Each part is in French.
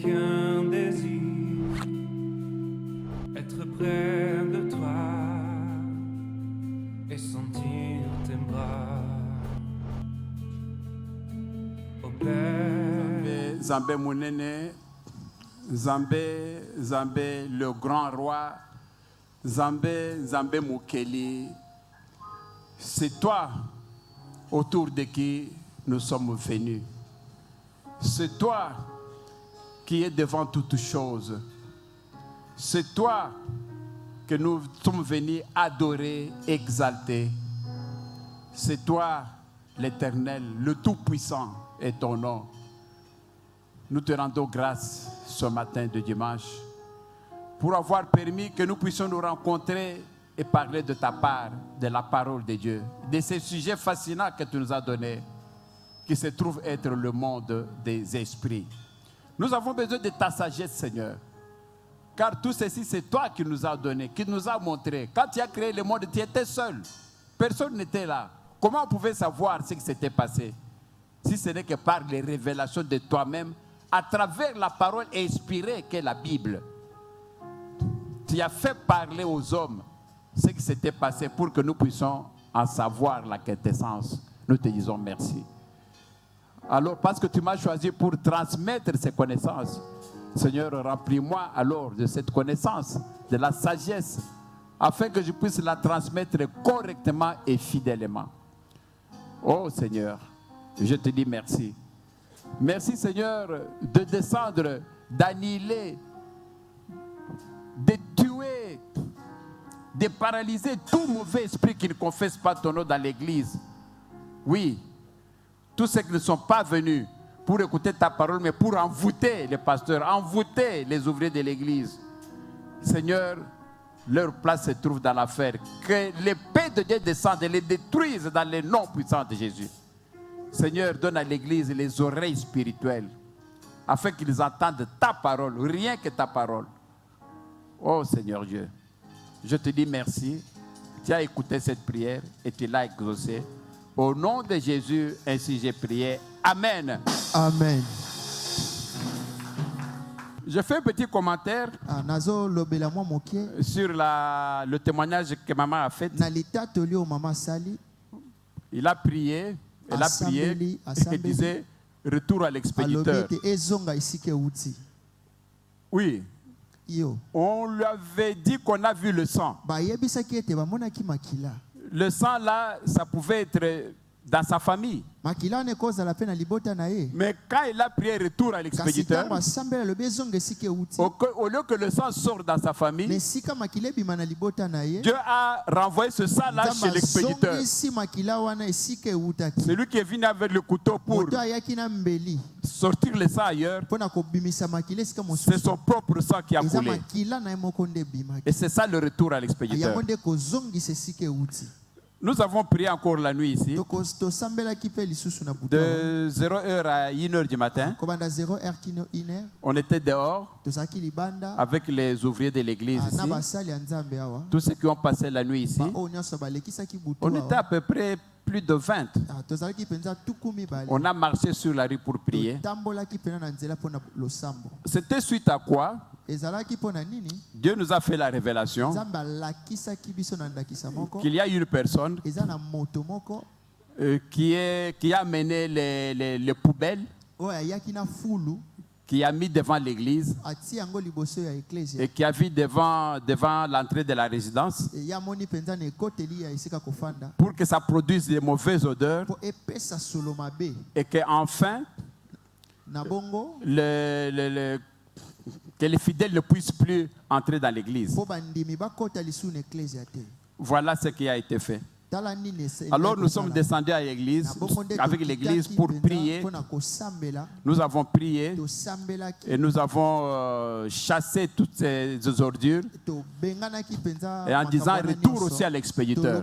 qu'un désir, être près de toi et sentir tes bras. Au Père, Zambé Mounene, Zambé, Zambé le grand roi, Zambé, Zambé Moukeli, c'est toi autour de qui nous sommes venus. C'est toi qui es devant toutes choses. C'est toi que nous sommes venus adorer, exalter. C'est toi, l'Éternel, le Tout-Puissant est ton nom. Nous te rendons grâce ce matin de dimanche pour avoir permis que nous puissions nous rencontrer et parler de ta part, de la parole de Dieu, de ces sujets fascinants que tu nous as donnés, qui se trouve être le monde des esprits. Nous avons besoin de ta sagesse, Seigneur, car tout ceci, c'est toi qui nous as donné, qui nous a montré. Quand tu as créé le monde, tu étais seul. Personne n'était là. Comment on pouvait savoir ce qui s'était passé si ce n'est que par les révélations de toi-même, à travers la parole inspirée qu'est la Bible. Tu as fait parler aux hommes ce qui s'était passé pour que nous puissions en savoir la quintessence. Nous te disons merci. Alors, parce que tu m'as choisi pour transmettre ces connaissances, Seigneur, remplis-moi alors de cette connaissance, de la sagesse, afin que je puisse la transmettre correctement et fidèlement. Oh Seigneur, je te dis merci. Merci Seigneur de descendre, d'annihiler, de tuer, de paralyser tout mauvais esprit qui ne confesse pas ton nom dans l'église. Oui, tous ceux qui ne sont pas venus pour écouter ta parole, mais pour envoûter les pasteurs, envoûter les ouvriers de l'église. Seigneur, leur place se trouve dans l'affaire. Que l'épée de Dieu descende et les détruise dans les noms puissants de Jésus. Seigneur, donne à l'église les oreilles spirituelles afin qu'ils entendent ta parole, rien que ta parole. Oh Seigneur Dieu, je te dis merci. Tu as écouté cette prière et tu l'as exaucée. Au nom de Jésus, ainsi j'ai prié. Amen. Amen. Je fais un petit commentaire sur le témoignage que maman a fait. Il a prié, elle a prié et disait retour à l'expéditeur. Oui. On lui avait dit qu'on a vu le sang. Le sang là, ça pouvait être dans sa famille. Mais quand il a prié retour à l'expéditeur, au lieu que le sang sorte dans sa famille, Dieu a renvoyé ce sang là chez l'expéditeur. C'est lui qui est venu avec le couteau pour sortir le sang ailleurs. C'est son propre sang qui a coulé. Et c'est ça le retour à l'expéditeur. Nous avons prié encore la nuit ici, de 0h à 1h du matin. On était dehors avec les ouvriers de l'église ici. Tous ceux qui ont passé la nuit ici, on était à peu près plus de 20. On a marché sur la rue pour prier. C'était suite à quoi Dieu nous a fait la révélation qu'il y a une personne qui a mené les poubelles, qui a mis devant l'église et qui a vu devant l'entrée de la résidence pour que ça produise des mauvaises odeurs et qu'enfin que les fidèles ne puissent plus entrer dans l'église. Voilà ce qui a été fait. Alors nous sommes descendus à l'église, avec l'église pour prier. Nous avons prié et nous avons chassé toutes ces ordures et en disant retour aussi à l'expéditeur.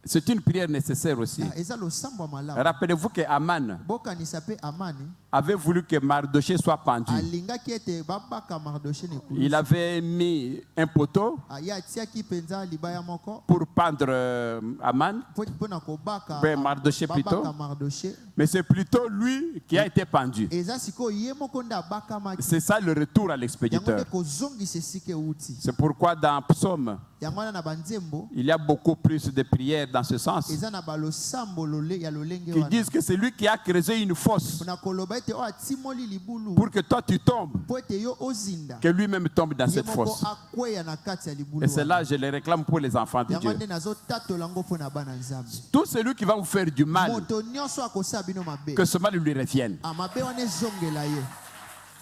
C'est une prière nécessaire aussi. eza losambo ya malamu. Rappelez-vous que Aman Bokanisa pe Amani avait voulu que Mardoché soit pendu. alingaki ete babaka Mardoché ne kulusu. Il avait mis un poteau Ye atiaki mpenza libaya moko pour pendre Aman, mpona kobaka Ben, Mardoché plutôt. babaka Mardoché. mais c'est plutôt lui qui a été pendu. Eza sikoyo ye moko nde abakamaki. C'est ça le retour à Yango l'expéditeur. nde kozongisa esika euti. C'est pourquoi dans Psaume, Yango wana na banzembo il y a beaucoup plus de prières dans ce sens, eza na balosambo ya lolenge qui wana. disent que c'est lui qui a creusé une fosse Mpona koloba ete oyo atimoli libulu pour que toi tu tombes, mpo ete yo ozinda. que lui-même tombe dans Ye cette moko fosse. akweya na kati ya libulu Et c'est wana. là je le réclame pour les enfants de Yango Dieu. nde nazotatola yango mpo na bana nzambe. Tout celui qui va vous faire du mal, Moto nyonso akosala bino mabe. que ce mal lui revienne. Mabe wana ezongela ye.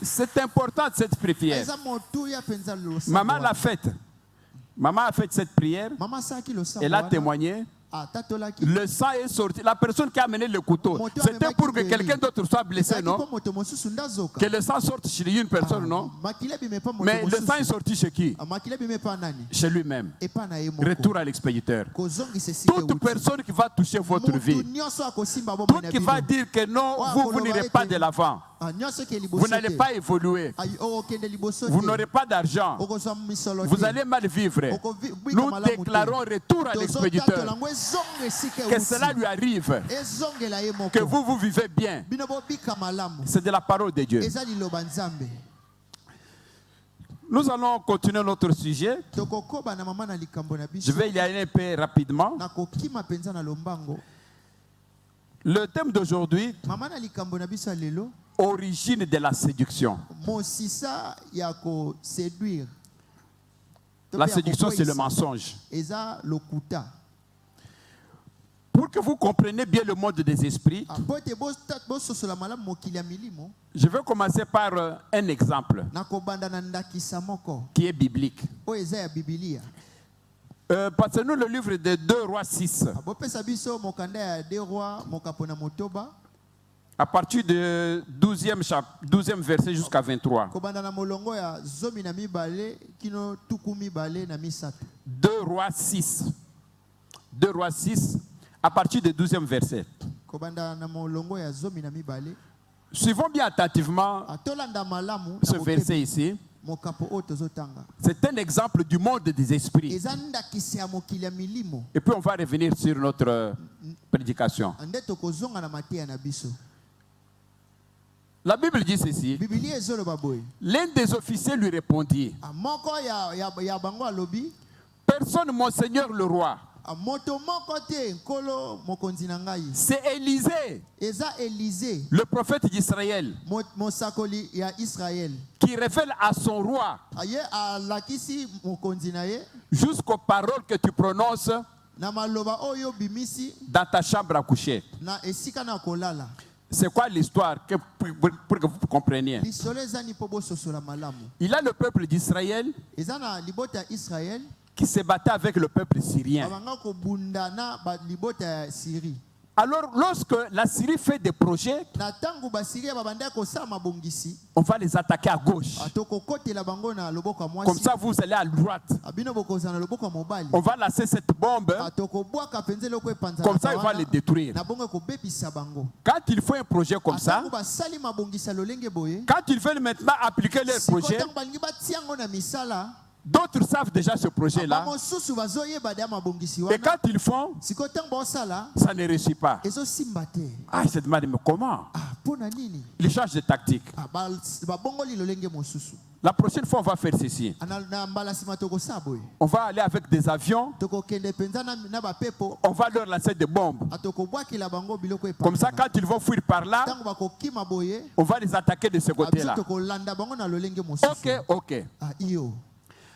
C'est important cette prière. Eza motuya mpenza losambo Maman wana. l'a faite. Maman a fait cette prière. Mama asalaki losambo Elle a wana. témoigné. Atatolaki. Le sang est sorti. La personne qui a amené le couteau, c'était pour que quelqu'un d'autre soit blessé, non? moto mosusu ndazoka. Que le sang sorte chez une personne, non? Makila bime pa moto Mais le sang est mosusu. sorti chez qui? Makila bime pa nani? Chez lui-même. Epa na ye moko. Retour à l'expéditeur. Kozongisa esika Toute euti. personne qui va toucher votre Motu vie, nyonso akosimba bomoi toute na qui bino. va dire que non, vous n'irez pas de l'avant, Nyonso ke liboso vous n'allez te. pas évoluer, Okende liboso te. vous n'aurez pas d'argent, Okozwa misolo vous te. allez mal vivre. Okovika Nous malamu te. déclarons retour à Tozotatola l'expéditeur. yango ezonga esika Que euti. cela lui arrive, Ezongela ye moko. que vous vivez bien. Bino bobika malamu. C'est de la parole de Dieu. Eza liloba nzambe. Nous allons continuer notre sujet. Tokokoba na mama na likambo na Je biso. vais y aller un peu rapidement. Nakokima penza na lombango. Le thème d'aujourd'hui, Mama na likambo na biso ya lelo. origine de la séduction. Mosisa ya ko séduire. La séduction, c'est le mensonge. Eza lokuta. Pour que vous compreniez bien le monde des esprits, Apote bososola malamu mokili ya milimo. je vais commencer par un exemple Nakobanda na ndakisa moko. qui est biblique. Oyo eza ya Biblia. Passez-nous le livre de 2 Rois 6, Bopesa biso mokanda ya 2 Rois mokapo na motoba. à partir du 12e verset jusqu'à 23. Kobanda na molongo ya zomi na mibale kino tuku mibale na misato. 2 Rois 6. 2 Rois 6, à partir du 12e verset. Kobanda na molongo ya zomi na mibale. Suivons bien attentivement Atolanda malamu ce verset ici. mokapo oyo tozotanga. C'est un exemple du monde des esprits. Eza ndakisa ya mokili ya milimo. Et puis on va revenir sur notre prédication. Nde tokozonga na mateya na biso. La Bible dit ceci. Biblia ezoloba boye. L'un des officiers lui répondit, Moko ya bango alobi. personne, mon seigneur le roi. Moto moko te nkolo mokonzi na ngai. C'est Élisée, Eza Élisée, le prophète d'Israël, mosakoli ya Israël. qui révèle à son roi Aye alakisi mokonzi na ye jusqu'aux paroles que tu prononces na maloba oyo bimisi dans ta chambre à coucher. na esika na kolala. C'est quoi l'histoire pour que vous compreniez? Lisolo ezani po bososola malamu. Il a le peuple d'Israël Eza na libota ya Israël. qui se battait avec le peuple syrien. Babanga kobunda na libota ya Syrie. Alors, lorsque la Syrie fait des projets, Na tangu ba Syrie babanda kosala mabongisi. on va les attaquer à gauche. Atokokotela bango na loboko ya Comme mwasi. ça, vous allez à droite. Abino bokozana na loboko ya mobali. On va lancer cette bombe. Atokobwaka penze loko epanza. Comme ça, il va les détruire. Na bongo kobebisa bango. Quand il faut un projet comme ça, Atango basali mabongisa lolenge boye. quand ils veulent maintenant appliquer leur projet, Sikotango balingi batiango na misala. d'autres savent déjà ce projet-là. Mosusu bazoyeba da mabongisi Et wana. quand ils font, Sikotango basala. ça ne réussit pas. Ezo simba te. Ah, il se demande, mais comment? Pona nini? Il change de tactique. Babongoli lolenge mosusu. La prochaine fois, on va faire ceci. Na mbala sima tokosala boye. On va aller avec des avions. Tokokende penza na bapepo. On va leur lancer des bombes. Atokobwakela bango biloko epanza. Comme ça, quand ils vont fuir par là, Tango bakokima boye. on va les attaquer de ce côté-là. Tokolanda bango na lolenge mosusu. Ok. Iyo.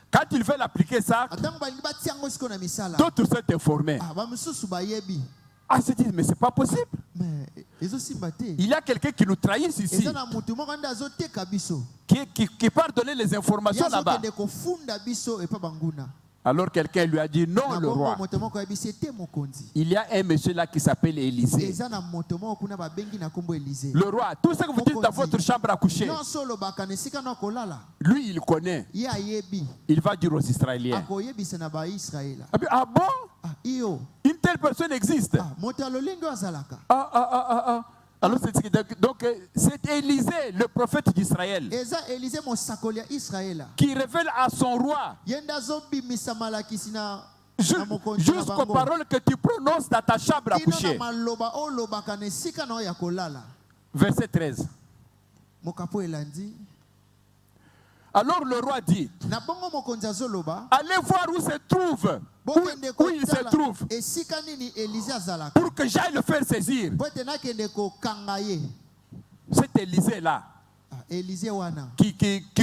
Quand ils veulent appliquer ça, Atango balingi batiango siko na misala. d'autres sont informés. Bamususu bayebi. Ah, ils se disent, mais c'est pas possible. Mais ezo simba te. Il y a quelqu'un qui nous trahit ici, Eza na mutu moko nda azoteka biso. qui part donner les informations là-bas. Yazokende kofunda biso epa banguna. Alors quelqu'un lui a dit non, Na le bongo roi. moto moko ayebi c'était mokonzi. Il y a un monsieur là qui s'appelle Élisée. Eza na moto moko kuna babengi na kombo Élisée. Le roi, tout ce que vous dites dans votre chambre à coucher, Nyonso olobaka na esika na kolala. lui il connaît. Ye ayebi. Il va dire aux Israéliens. Akoyebisa na ba Israël. Ah bon? Ah iyo. Une telle personne existe? Ah moto alolenge azalaka. Alors donc c'est Élisée, le prophète d'Israël, Eza Élisée mosakoli ya Israël. qui révèle à son roi Yenda zobimisa malakisi na mokonzi na jusqu'aux bango. paroles que tu prononces dans ta chambre à Kino na coucher. maloba olobaka na esika na ya kolala. Verset 13. Mokapo elandi. Alors le roi dit, Na bongo mokonzi azoloba. allez voir où se trouve, où il se trouve, esika nini Élisée azalaka. pour que j'aille le faire saisir. Po ete nakende kokanga ye. Cet Élisée-là, Élisée wana. qui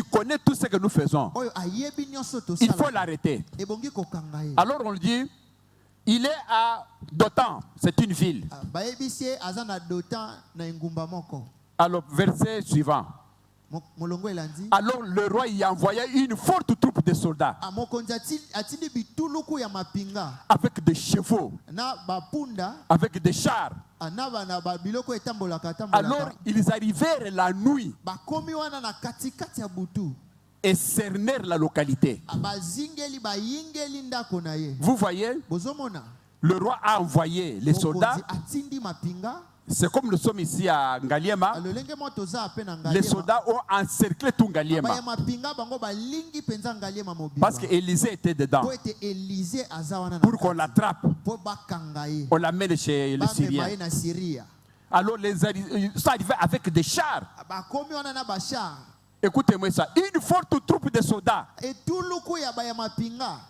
connaît tout ce que nous faisons, Oyo ayebi nyonso to il sala. faut l'arrêter. Ebongi kokanga ye. Alors on le dit, il est à Dothan, c'est une ville. Bayebisi ye aza na Dotan na engumba moko. Alors, verset suivant. Molongo elandi. Alors le roi y envoya une forte troupe de soldats Mokonzi atindi bituluku ya mapinga. avec des chevaux, Na bapunda. avec des chars. Na biloko etambolaka. Alors ils arrivèrent la nuit Bakomi wana na katikati ya butu. et cernèrent la localité. Bazingeli bayingeli ndako na ye. Vous voyez, Bozomona. le roi a envoyé les soldats. Mokonzi atindi mapinga. C'est comme nous sommes ici à Ngaliema. Alolenge motoza apena Ngaliema. Les soldats ont encerclé tout Ngaliema. Baya mapinga bango balingi penza Ngaliema mobile. Parce qu'Élisée était dedans. Po ete Élisée azawana na. Pour qu'on l'attrape, Po bakanga ye. on l'amène chez les Syriens. Ba na Syria. Alors ils sont arrivés avec des chars. Bakomi wana na bashar. Écoutez-moi ça. Une forte troupe de soldats, Etuluku ya baya mapinga.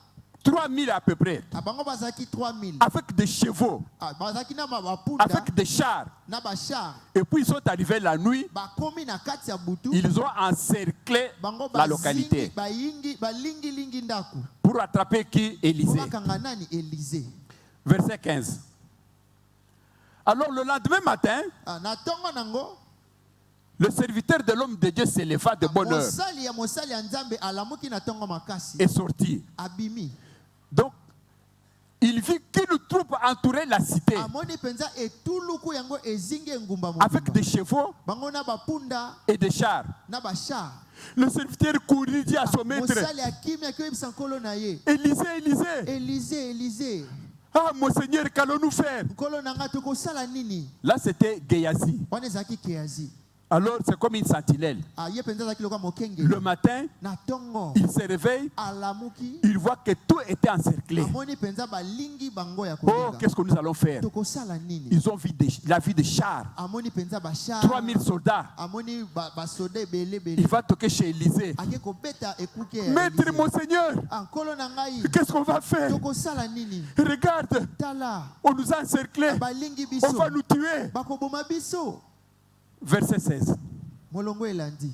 3000 à peu près, Abango bazaki 3000. avec des chevaux, Bazaki na mabapunda. avec des chars. Na bashar. Et puis ils sont arrivés la nuit, Bakomi na kati ya butu. ils ont encerclé Bango la localité bayingi balingi lingi ndaku. pour attraper qui? Élisée. Bakanga nani Élisée. Verset 15. Alors le lendemain matin, Na tongo nango. le serviteur de l'homme de Dieu se leva de bonne heure Mosali ya Nzambe alamuki na tongo makasi. et sortit. Abimi. Donc, il vit qu'une troupe entourait la cité Amoni penza etuluku yango ezinge ngumba mo. avec des chevaux Bango na bapunda et des chars. na bashar. Le serviteur courut, dit à son maître, Mosali akimya kyo bisankolo na ye. Élisée, Élisée, Élisée. ah mon Seigneur, qu'allons-nous faire? Nkolo nanga tokosala nini? Là, c'était Géasi. Wana ezaki Gehazi. Alors, c'est comme une sentinelle. Ye penza zaki loka mokenge. Le matin, Na tongo. il se réveille, Alamuki. il voit que tout était encerclé. Amoni penza balingi bango ya Oh, kolinga. qu'est-ce que nous allons faire? Tokosala nini? Ils ont vu la vie des chars. Amoni penza bashar. 3000 soldats. Amoni basoda bele Il bele. va toquer chez Élisée. Ake kobeta ekuke ya Maître, Élisée. mon Seigneur, Nkolo na ngai. qu'est-ce qu'on va faire? Tokosala nini? Regarde, Tala. on nous a encerclés. Balingi On biso. va nous tuer. Bakoboma biso. Verset 16. Molongo elandi.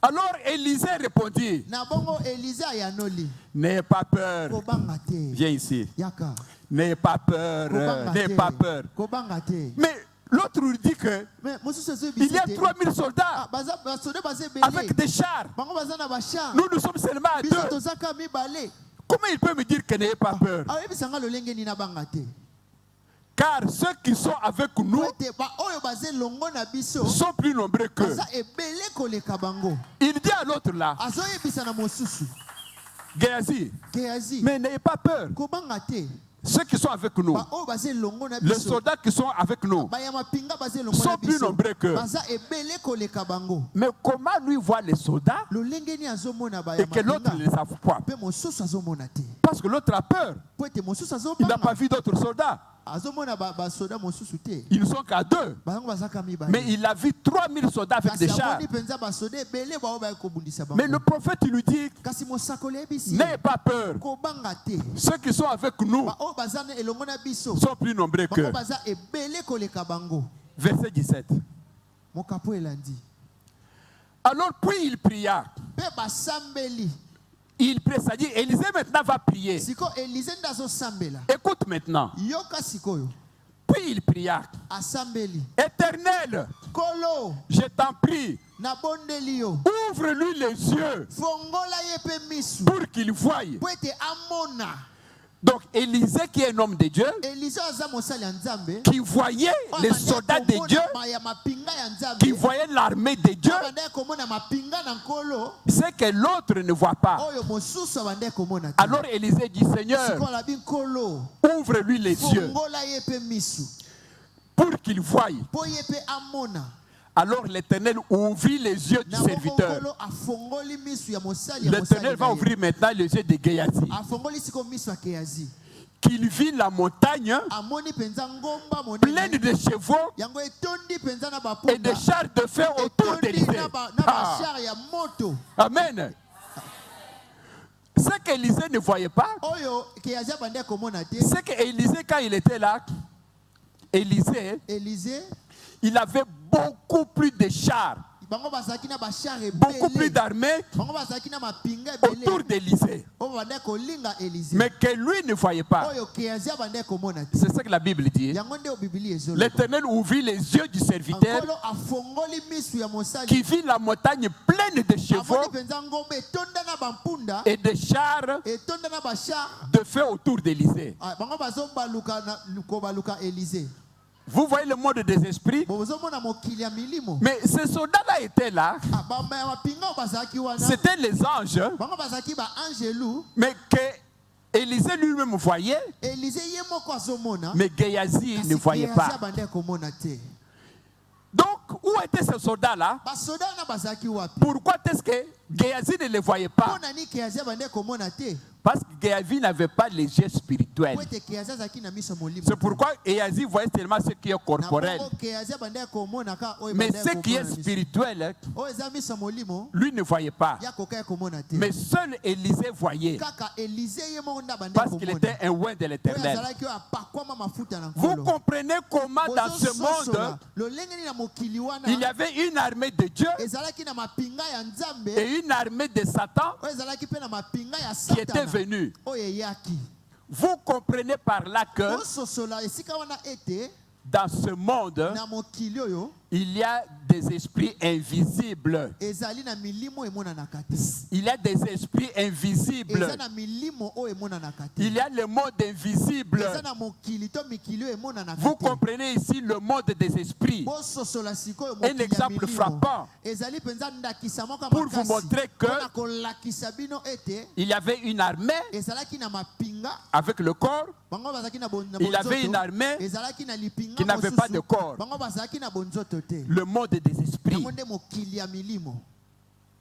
Alors Élisée répondit, Na bongo Élisée ayanoli. n'ayez pas peur. Kobanga te. Viens ici. Yaka. N'ayez pas peur. Kobanga N'ayez te. pas peur. Kobanga te. Mais l'autre lui dit que Mais mosusu ezo il y a bisite. 3000 soldats Baza basoda baze avec belé. des chars. Bango baza na bashar. Nous sommes seulement à Biso deux. tozaka mibale. Comment il peut me dire que n'ayez pas peur? Ayebisanga lolenge ni na banga te. Car ceux qui sont avec nous Ote ba oyo baze longo na biso. sont plus nombreux qu'eux. Baza ebele koleka bango. Il dit à l'autre là, Azoyebisa na mosusu. Géasi, Gehazi. mais n'ayez pas peur. Kobanga te. Ceux qui sont avec nous, Ba oyo baze longo na les biso. soldats qui sont avec nous, Bayama pinga baze longo sont na plus biso. nombreux qu'eux. Baza ebele koleka bango. Mais comment lui voit les soldats Lolenge ni azomona et bayama que l'autre ne pinga. les a pas? Pe mosusu azomona te. Parce que l'autre a peur. Po ete mosusu Il n'a pas azobanga. vu d'autres soldats. Azomona basoda mosusu te. Ils ne sont qu'à deux. Bango bazaka mibale. Mais il a vu 3000 soldats avec des Kasi chars. amoni penza basoda ebele bao bakobundisa bango. Mais le prophète il lui dit, Kasi mosakoli ebisi. n'ayez pas peur. Kobanga te. Ceux qui sont avec nous Ba oyo baza na elongo na biso. sont plus nombreux Bango qu'eux. baza ebele koleka bango. Verset 17. Mokapo elandi. Alors puis il pria. Pe basambeli. Il pria, ça dit, Élisée maintenant va prier. Siko Élisée ndazo sambela. Écoute maintenant. Yoka sikoyo. Puis il pria. asambeli Éternel, kolo je t'en prie, nabondeli yo ouvre-lui les yeux fongola ye mpe misu pour qu'il voie. po ete amona. Donc Élisée, qui est un homme de Dieu, Élise aza mosali ya nzambe qui voyait les soldats de Dieu, ya mapinga ya nzambe qui voyait l'armée de Dieu, abandaki komona mapinga na nkolo c'est que l'autre ne voit pas. oyo mosusu abandaki komona te. Alors Élisée dit, Seigneur, sikoyo alabi nkolo ouvre-lui les yeux fongola ye mpe misu pour qu'il voie. po ye mpe amona. Alors l'Éternel ouvrit les yeux du serviteur. nkolo afongoli misu ya mosali ya L'Éternel mosali va na ye. ouvrir maintenant les yeux de Géasi, afongoli siko misu ya Gehazi qu'il vit la montagne amoni penza ngomba pleine monene de chevaux yango etondi penza na et de baponda chars de feu autour etondi d'Élisée. na Ah, bashar ya moto Amen. Ce qu'Élisée ne voyait pas, oyo Gehazi abandaki komona te. c'est qu'Élisée, quand il était là, Élisée, Élise il avait beaucoup plus de chars, bango bazalaki na bashar beaucoup plus ebele d'armées bango bazalaki na mapinga autour ebele d'Élisée. oyo bandaki kolinga Élise Mais que lui ne voyait pas. oyo Gehazi abandaki komona te. C'est ce que la Bible dit. yango nde biblia ezoloba. L'Éternel ouvrit les yeux du serviteur nkolo afongoli misu ya mosali qui vit la montagne pleine de chevaux amoni penza ngomba etonda na bampunda et de chars etonda na bashar de feu autour d'Élisée. bango bazobaluka kobaluka Élise. Vous voyez le monde des esprits. bozomona mokili ya milimo. Mais ces soldats-là étaient là. bamba ya mapinga oyo bazalaki wana C'étaient les anges. bango bazalaki baangelu. Mais que Élisée lui-même voyait. Élise ye moko azomona Mais Géasi ne voyait Gehazi pas. abandaki komona te. Donc, où étaient ces soldats-là? basoda wana bazalaki wapi Pourquoi est-ce que Géasi ne les voyait pas? mpo na nini Gehazi abandaki komona te. Parce que Géasi n'avait pas les yeux spirituels. po ete Gehazi azalaki na miso molimo C'est pourquoi Géasi voyait seulement ce qui est corporel. Gehazi abandaki komona ka oyo Mais ebandaki ce qui est komona na miso. spirituel, oyo eza miso molimo lui ne voyait pas. ya kokaya komona te. Mais seul Élisée voyait. kaka Élise ye moko nde abandaki Parce qu'il komona était un oint de oyo l'Éternel. azalaki oyo apakwama mafuta na Vous nkolo. comprenez comment dans ce Bozososola. monde, lolenge nini na mokili wana il y avait une armée de Dieu ezalaki na mapinga ya nzambe et une armée de Satan oyo ezalaki mpe na mapinga ya qui était satana venue. oyo eyaki. Vous comprenez par là que bososola esika wana ete dans ce monde, na mokili oyo il y a des esprits invisibles. ezali na milimo emonanaka te. Il y a des esprits invisibles. eza na milimo oyo emonanaka te. Il y a le monde invisible. eza na mokili to mikili oyo emonanaka Vous te. comprenez ici le monde des esprits. bososola sikoyo Un mokili ya exemple milimo. frappant ezali mpenza ndakisa moko ya pour vous makasi montrer que mpona kolakisa bino ete il y avait une armée ezalaki na mapinga avec le corps. bango bazalaki na Il y avait une armée ezalaki na lipinga qui n'avait pas de mosusu corps. bango bazalaki na bonzoto te. Le monde des esprits. yango nde mokili ya milimo.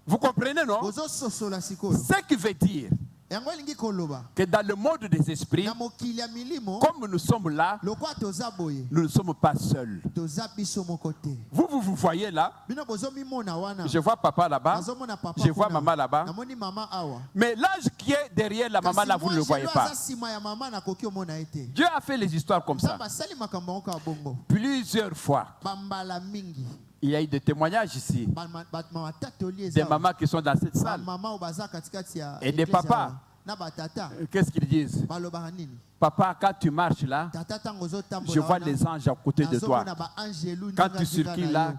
Vous comprenez, non? bozososola sikoyo Ce qui veut dire yango elingi koloba que dans le monde des esprits, na mokili ya milimo comme nous sommes là, lokwa toza boye nous ne sommes pas seuls. toza biso moko te. Vous voyez là, bino bozomimona wana je vois papa là-bas, nazomona papa je vois kuna. maman là-bas. namoni mama awa Mais l'âge qui est derrière la maman là, vous ne le voyez pas. aza nsima ya mama nakoki omona ete Dieu a fait les histoires comme ça. nzambe asali makambo yango kaka bongo Plusieurs fois. bambala mingi Il y a eu des témoignages ici. bamama tatoli Des eza mamans qui sont dans cette salle. bamama oyo baza katikati ya Et des eglise papas. awa. na batata Qu'est-ce qu'ils disent? balobaka nini Papa, quand tu marches là, tata ntango je ozotambola vois les anges à côté de toi. nazomona baangelu Quand tu circules là,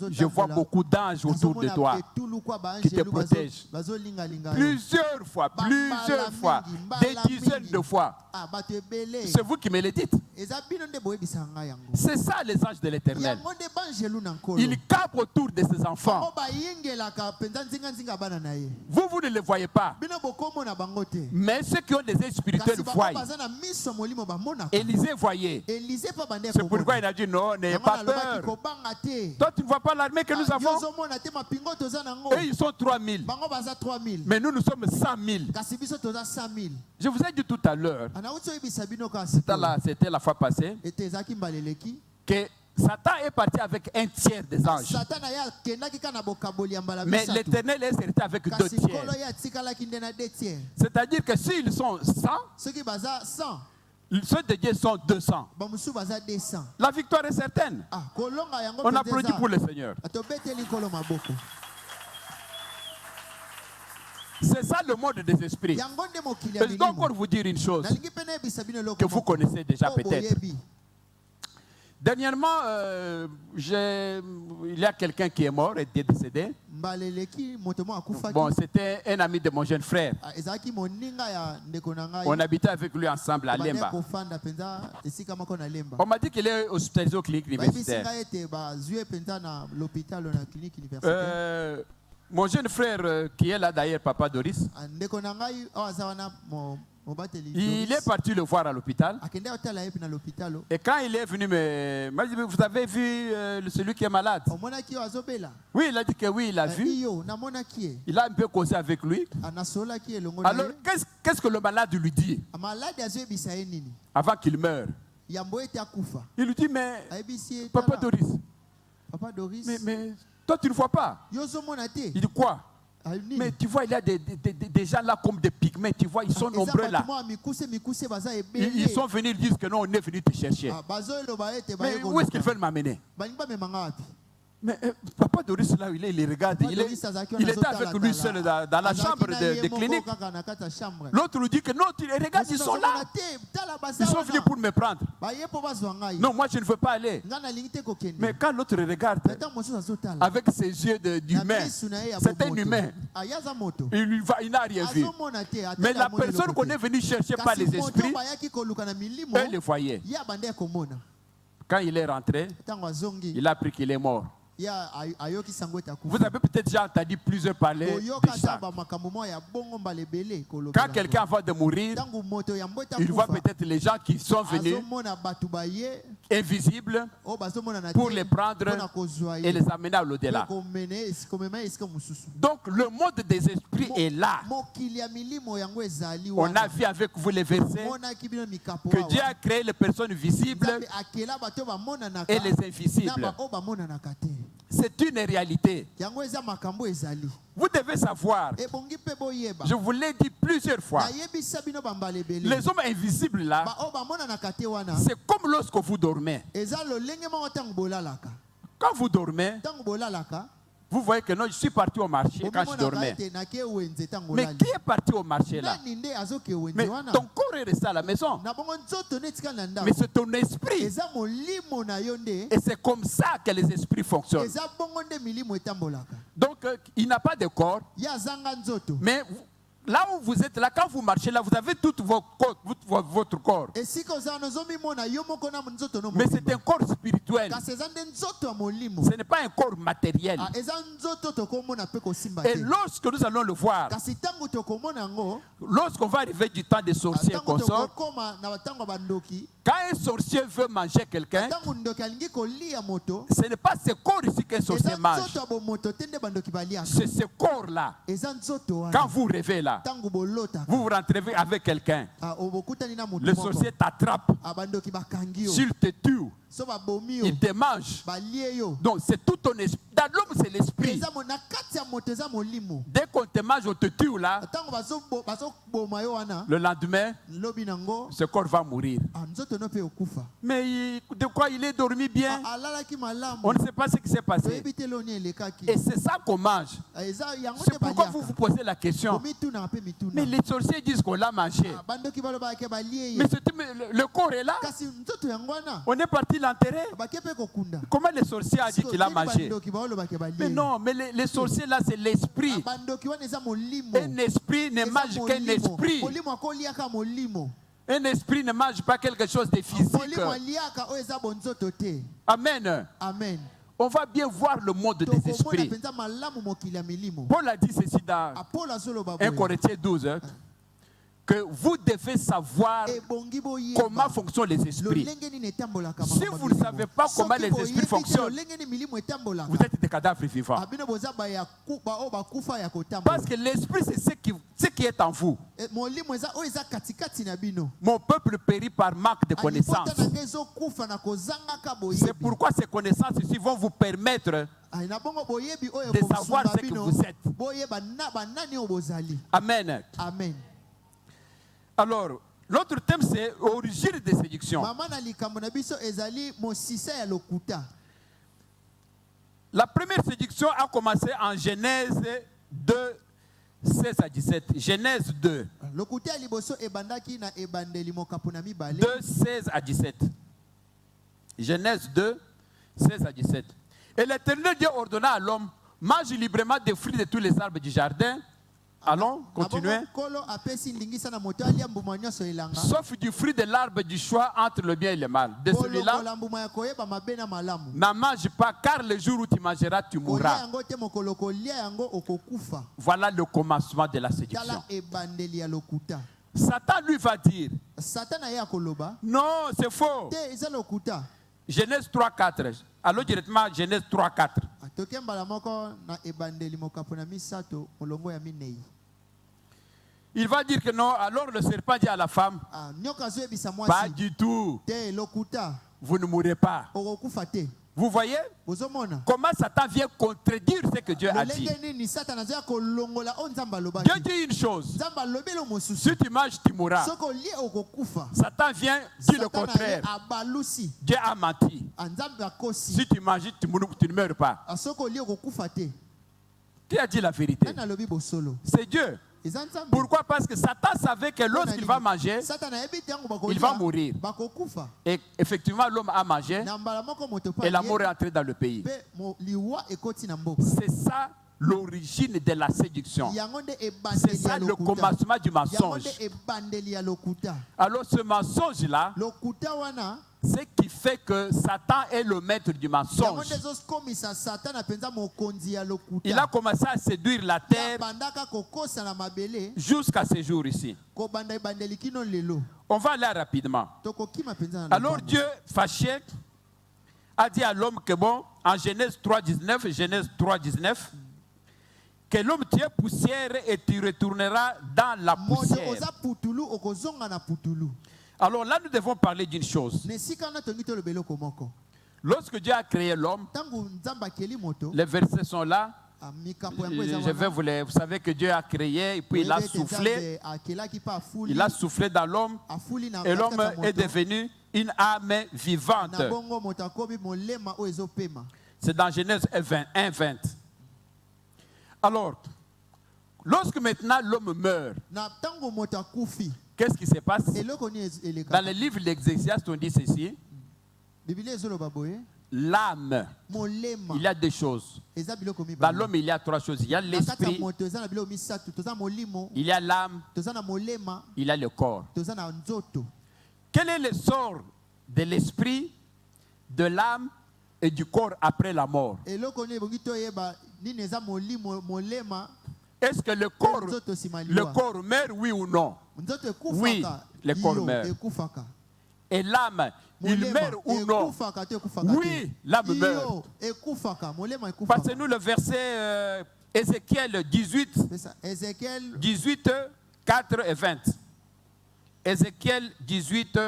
je vois beaucoup d'anges autour de toi qui te protègent. Plusieurs fois, des dizaines de fois. bato ebele C'est vous qui me le dites. eza bino nde boyebisa ngai yango. C'est ça les anges de l'Éternel. yango nde baangelu na nkolo Ils campent autour de ses enfants. bango bayingelaka mpenza nzinga bana na ye. Vous ne les voyez pas. bino bokomona bango te. Mais ceux qui ont des ailes spirituelles kasi bango voient. baza na miso molimo bamonaka. Élisée voyait. Élise mpe bandeki C'est pourquoi il a dit non, n'ayez pas peur. kobanga te. Toi, tu ne vois pas l'armée que nous yo avons. ozomona te mapingo toza nango. Eux, ils sont 3000. bango baza 3000 Mais nous sommes 100 000. kasi biso toza 100000. Je vous ai dit tout à l'heure, anauti oyebisa bino kasi c'était la fois passée, ete ezalaki mbaleleki que Satan est parti avec un tiers des anges. satana ye akendaki kaka na bokaboli ya mbala Mais misato. l'Éternel est resté avec 2 kasi tiers. nkolo ye atikalaki nde na 2 tiers. C'est-à-dire que s'ils sont 100, soki baza 100 ceux de Dieu sont 200. bamosusu baza 200. La victoire est certaine. kolonga yango On mpenza applaudit eza. pour le Seigneur. tobeteli nkolo maboko. C'est ça le monde des esprits. yango nde mokili Et ya je dois encore milimo. vous dire une chose nalingi mpe nayebisa bino eloko que vous moko. connaissez déjà Oyo peut-être. boyebi. Dernièrement, il y a quelqu'un qui est mort et qui est décédé. mbaleleki moto mo akufaki. Bon, c'était un ami de mon jeune frère. Ezalaki moninga ya ndeko na ngai. On habitait avec lui ensemble à Bande Lemba. kofanda penza esika moko na Lemba. On m'a dit qu'il est hospitalisé au clinique universitaire. Bayebisi ngai ete bazwi penza na l'hôpital na clinique universitaire. Mon jeune frère qui est là d'ailleurs, Papa Doris, Ndeko na ngai aza wana mobateli. il est parti le voir à l'hôpital. Akende otala yepi na l'hôpital. Et quand il est venu m'a dit, vous avez vu celui qui est malade? Omonaki azobela. Oui, il a dit que oui, il a vu. Iyo namonaki. Il a un peu causé avec lui. Anasolaki elongo. Alors, qu'est-ce que le malade lui dit Malade azobisa nini? avant qu'il meure? Yambo ete akufa. Il lui dit, mais Ayebisi Papa Doris, Papa Doris. mais toi tu ne vois pas. Yozomona te. Il dit quoi? Mais tu vois, il y a des gens là comme des pygmées, tu vois, ils sont nombreux là. Ils sont venus, ils disent que non, on est venu te chercher. Mais où est-ce qu'ils veulent m'amener? Mais Papa Doris, là, il regarde. Il était avec lui seul dans la chambre de clinique. L'autre lui dit que non, regarde, ils sont là. Ils sont venus pour me prendre. Non, moi, je ne veux pas aller. Mais quand l'autre regarde, avec ses yeux d'humain, c'est un humain. Il n'a rien vu. Mais la personne qu'on est venu chercher par les esprits, eux le voyaient. Quand il est rentré, il a appris qu'il est mort. Vous avez peut-être déjà entendu plusieurs parler de ça. Quand quelqu'un va de mourir, il voit peut-être les gens qui sont venus invisibles pour les prendre et les amener à l'au-delà. Donc le monde des esprits est là. On a vu avec vous les versets que Dieu a créé les personnes visibles et les invisibles. C'est une réalité. Vous devez savoir, je vous l'ai dit plusieurs fois, les hommes invisibles là, c'est comme lorsque vous dormez. Quand vous dormez, vous voyez que non, je suis parti au marché quand je dormais. Mais qui est parti au marché là? Mais ton corps est resté à la maison. Mais c'est ton esprit. Et c'est comme ça que les esprits fonctionnent. Donc, il n'a pas de corps. Mais là où vous êtes, là, quand vous marchez, là, vous avez tout votre corps. Mais c'est un corps spirituel. Ce n'est pas un corps matériel. Et lorsque nous allons le voir, lorsqu'on va arriver du temps des sorciers consorts, quand un sorcier veut manger quelqu'un, ce n'est pas ce corps ici qu'un sorcier mange. C'est ce corps-là. Quand vous rêvez là, vous rentrez avec quelqu'un. Le sorcier t'attrape. S'il te tue, il te mange. Donc c'est tout ton esprit. Dans l'homme, c'est l'esprit. Dès qu'on te mange, on te tue là. Le lendemain, ce corps va mourir. Mais de quoi il est dormi bien? On ne sait pas ce qui s'est passé. Et c'est ça qu'on mange. C'est pourquoi vous vous posez la question. Mais les sorciers disent qu'on l'a mangé. Mais le corps est là. On est parti l'enterrer. Comment les sorciers ont dit qu'il a mangé? Mais non, mais les sorciers là, c'est l'esprit. Un esprit ne mange qu'un esprit. Un esprit ne mange pas quelque chose de physique. Amen. Amen. On va bien voir le monde des esprits. Paul a dit ceci dans 1 Corinthiens 12. Que vous devez savoir comment fonctionnent les esprits. Si vous ne savez pas comment les esprits fonctionnent, vous êtes des cadavres vivants. Parce que l'esprit, c'est ce qui est en vous. Mon peuple périt par manque de connaissances. C'est pourquoi ces connaissances ici vont vous permettre de savoir ce que vous êtes. Amen. Amen. Alors, l'autre thème, c'est origine des séductions. La première séduction a commencé en Genèse 2, 16 à 17. Genèse 2. 2, 16 à 17. Genèse 2, 16 à 17. Et l'Éternel Dieu ordonna à l'homme, mange librement des fruits de tous les arbres du jardin. Allons, continuez. Sauf du fruit de l'arbre du choix entre le bien et le mal. De celui-là, n'en mange pas, car le jour où tu mangeras, tu mourras. Voilà le commencement de la séduction. Satan lui va dire, non, c'est faux. Genèse 3, 4. Allons directement à Genèse 3, 4. Il va dire que non, alors le serpent dit à la femme, pas du tout, vous ne mourrez pas. Vous voyez comment Satan vient contredire ce que Dieu a dit. Dieu dit une chose, si tu manges, tu mourras. Satan vient dire le contraire. Dieu a menti. Si tu manges, tu ne meurs pas. Qui a dit la vérité? C'est Dieu. Pourquoi? Parce que Satan savait que lorsqu'il va manger, il va mourir. Et effectivement, l'homme a mangé et la mort est entrée dans le pays. C'est ça l'origine de la séduction. C'est ça le commencement du mensonge. Alors ce mensonge-là, ce qui fait que Satan est le maître du mensonge. Il a commencé à séduire la terre jusqu'à ce jour ici. On va aller rapidement. Alors Dieu, fâché, a dit à l'homme que bon, en Genèse 3.19, que l'homme tient poussière et tu retourneras dans la poussière. Alors là, nous devons parler d'une chose. Lorsque Dieu a créé l'homme, les versets sont là. Je vais vous savez que Dieu a créé et puis il a soufflé. Il a soufflé dans l'homme et l'homme est devenu une âme vivante. C'est dans Genèse 1:20. Alors, lorsque maintenant l'homme meurt, qu'est-ce qui se passe? Dans le livre de l'Ecclésiaste, on dit ceci. L'âme, il y a deux choses. Dans l'homme, il y a trois choses. Il y a l'esprit, il y a l'âme, il y a le corps. Quel est le sort de l'esprit, de l'âme et du corps après la mort? Est-ce que le corps meurt, oui ou non? Oui, le corps meurt. Et l'âme, il meurt ou non? Oui, l'âme meurt. Passez-nous le verset Ézéchiel 18, 4 et 20. Ézéchiel 18,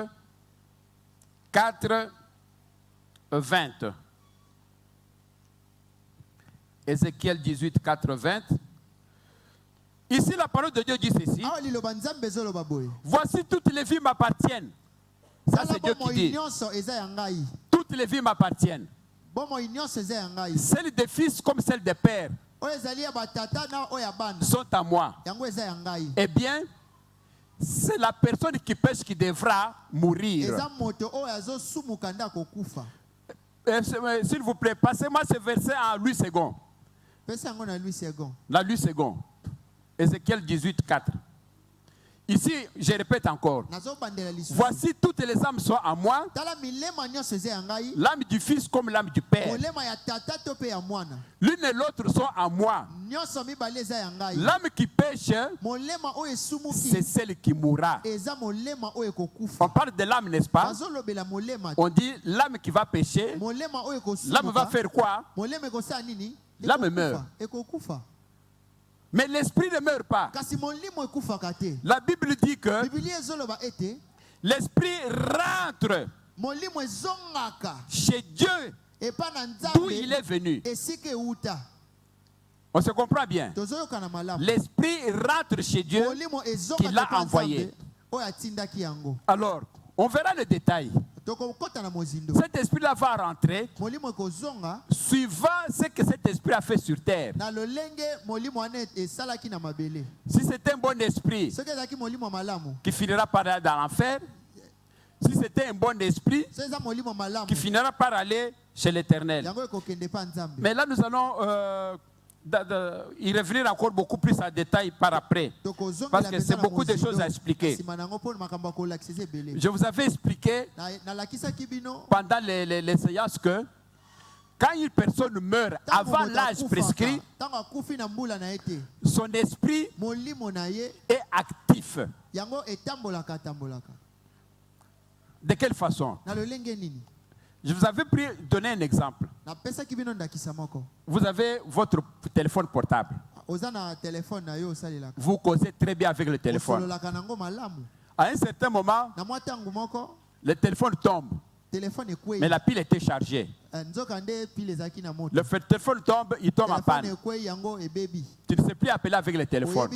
4 et 20. Ézéchiel 18, 4, 20. Ici, la parole de Dieu dit ceci. Voici, toutes les vies m'appartiennent. Ça, c'est Dieu qui dit. Toutes les vies m'appartiennent. Celles des fils comme celles des pères sont à moi. Eh bien, c'est la personne qui pêche qui devra mourir. S'il vous plaît, passez-moi ce verset en 8 secondes. La 8 secondes. Ézéchiel 18, 4. Ici, je répète encore. Voici, toutes les âmes sont à moi. L'âme du Fils comme l'âme du Père. L'une et l'autre sont à moi. L'âme qui pêche, c'est celle qui mourra. On parle de l'âme, n'est-ce pas? On dit l'âme qui va pécher. L'âme va faire quoi? L'âme meurt. Mais l'esprit ne meurt pas. La Bible dit que l'esprit rentre chez Dieu d'où il est venu. On se comprend bien. L'esprit rentre chez Dieu qui l'a envoyé. Alors, on verra le détail. Cet esprit-là va rentrer suivant ce que cet esprit a fait sur terre. Si c'est un bon esprit qui finira par aller dans l'enfer, si c'était un bon esprit, so eza molimo malamu qui finira par aller chez l'Éternel. yango ekokende pa nzambe. Mais là, nous allons y revenir encore beaucoup plus en détail par après. Parce que c'est beaucoup de choses à expliquer. Je vous avais expliqué pendant les séances que quand une personne meurt avant l'âge prescrit, son esprit est actif. De quelle façon? Je vous avais donné un exemple. Vous avez votre téléphone portable. Vous causez très bien avec le téléphone. À un certain moment, le téléphone tombe. Mais la pile était chargée. Le téléphone tombe, il tombe en panne. Tu ne sais plus appeler avec le téléphone.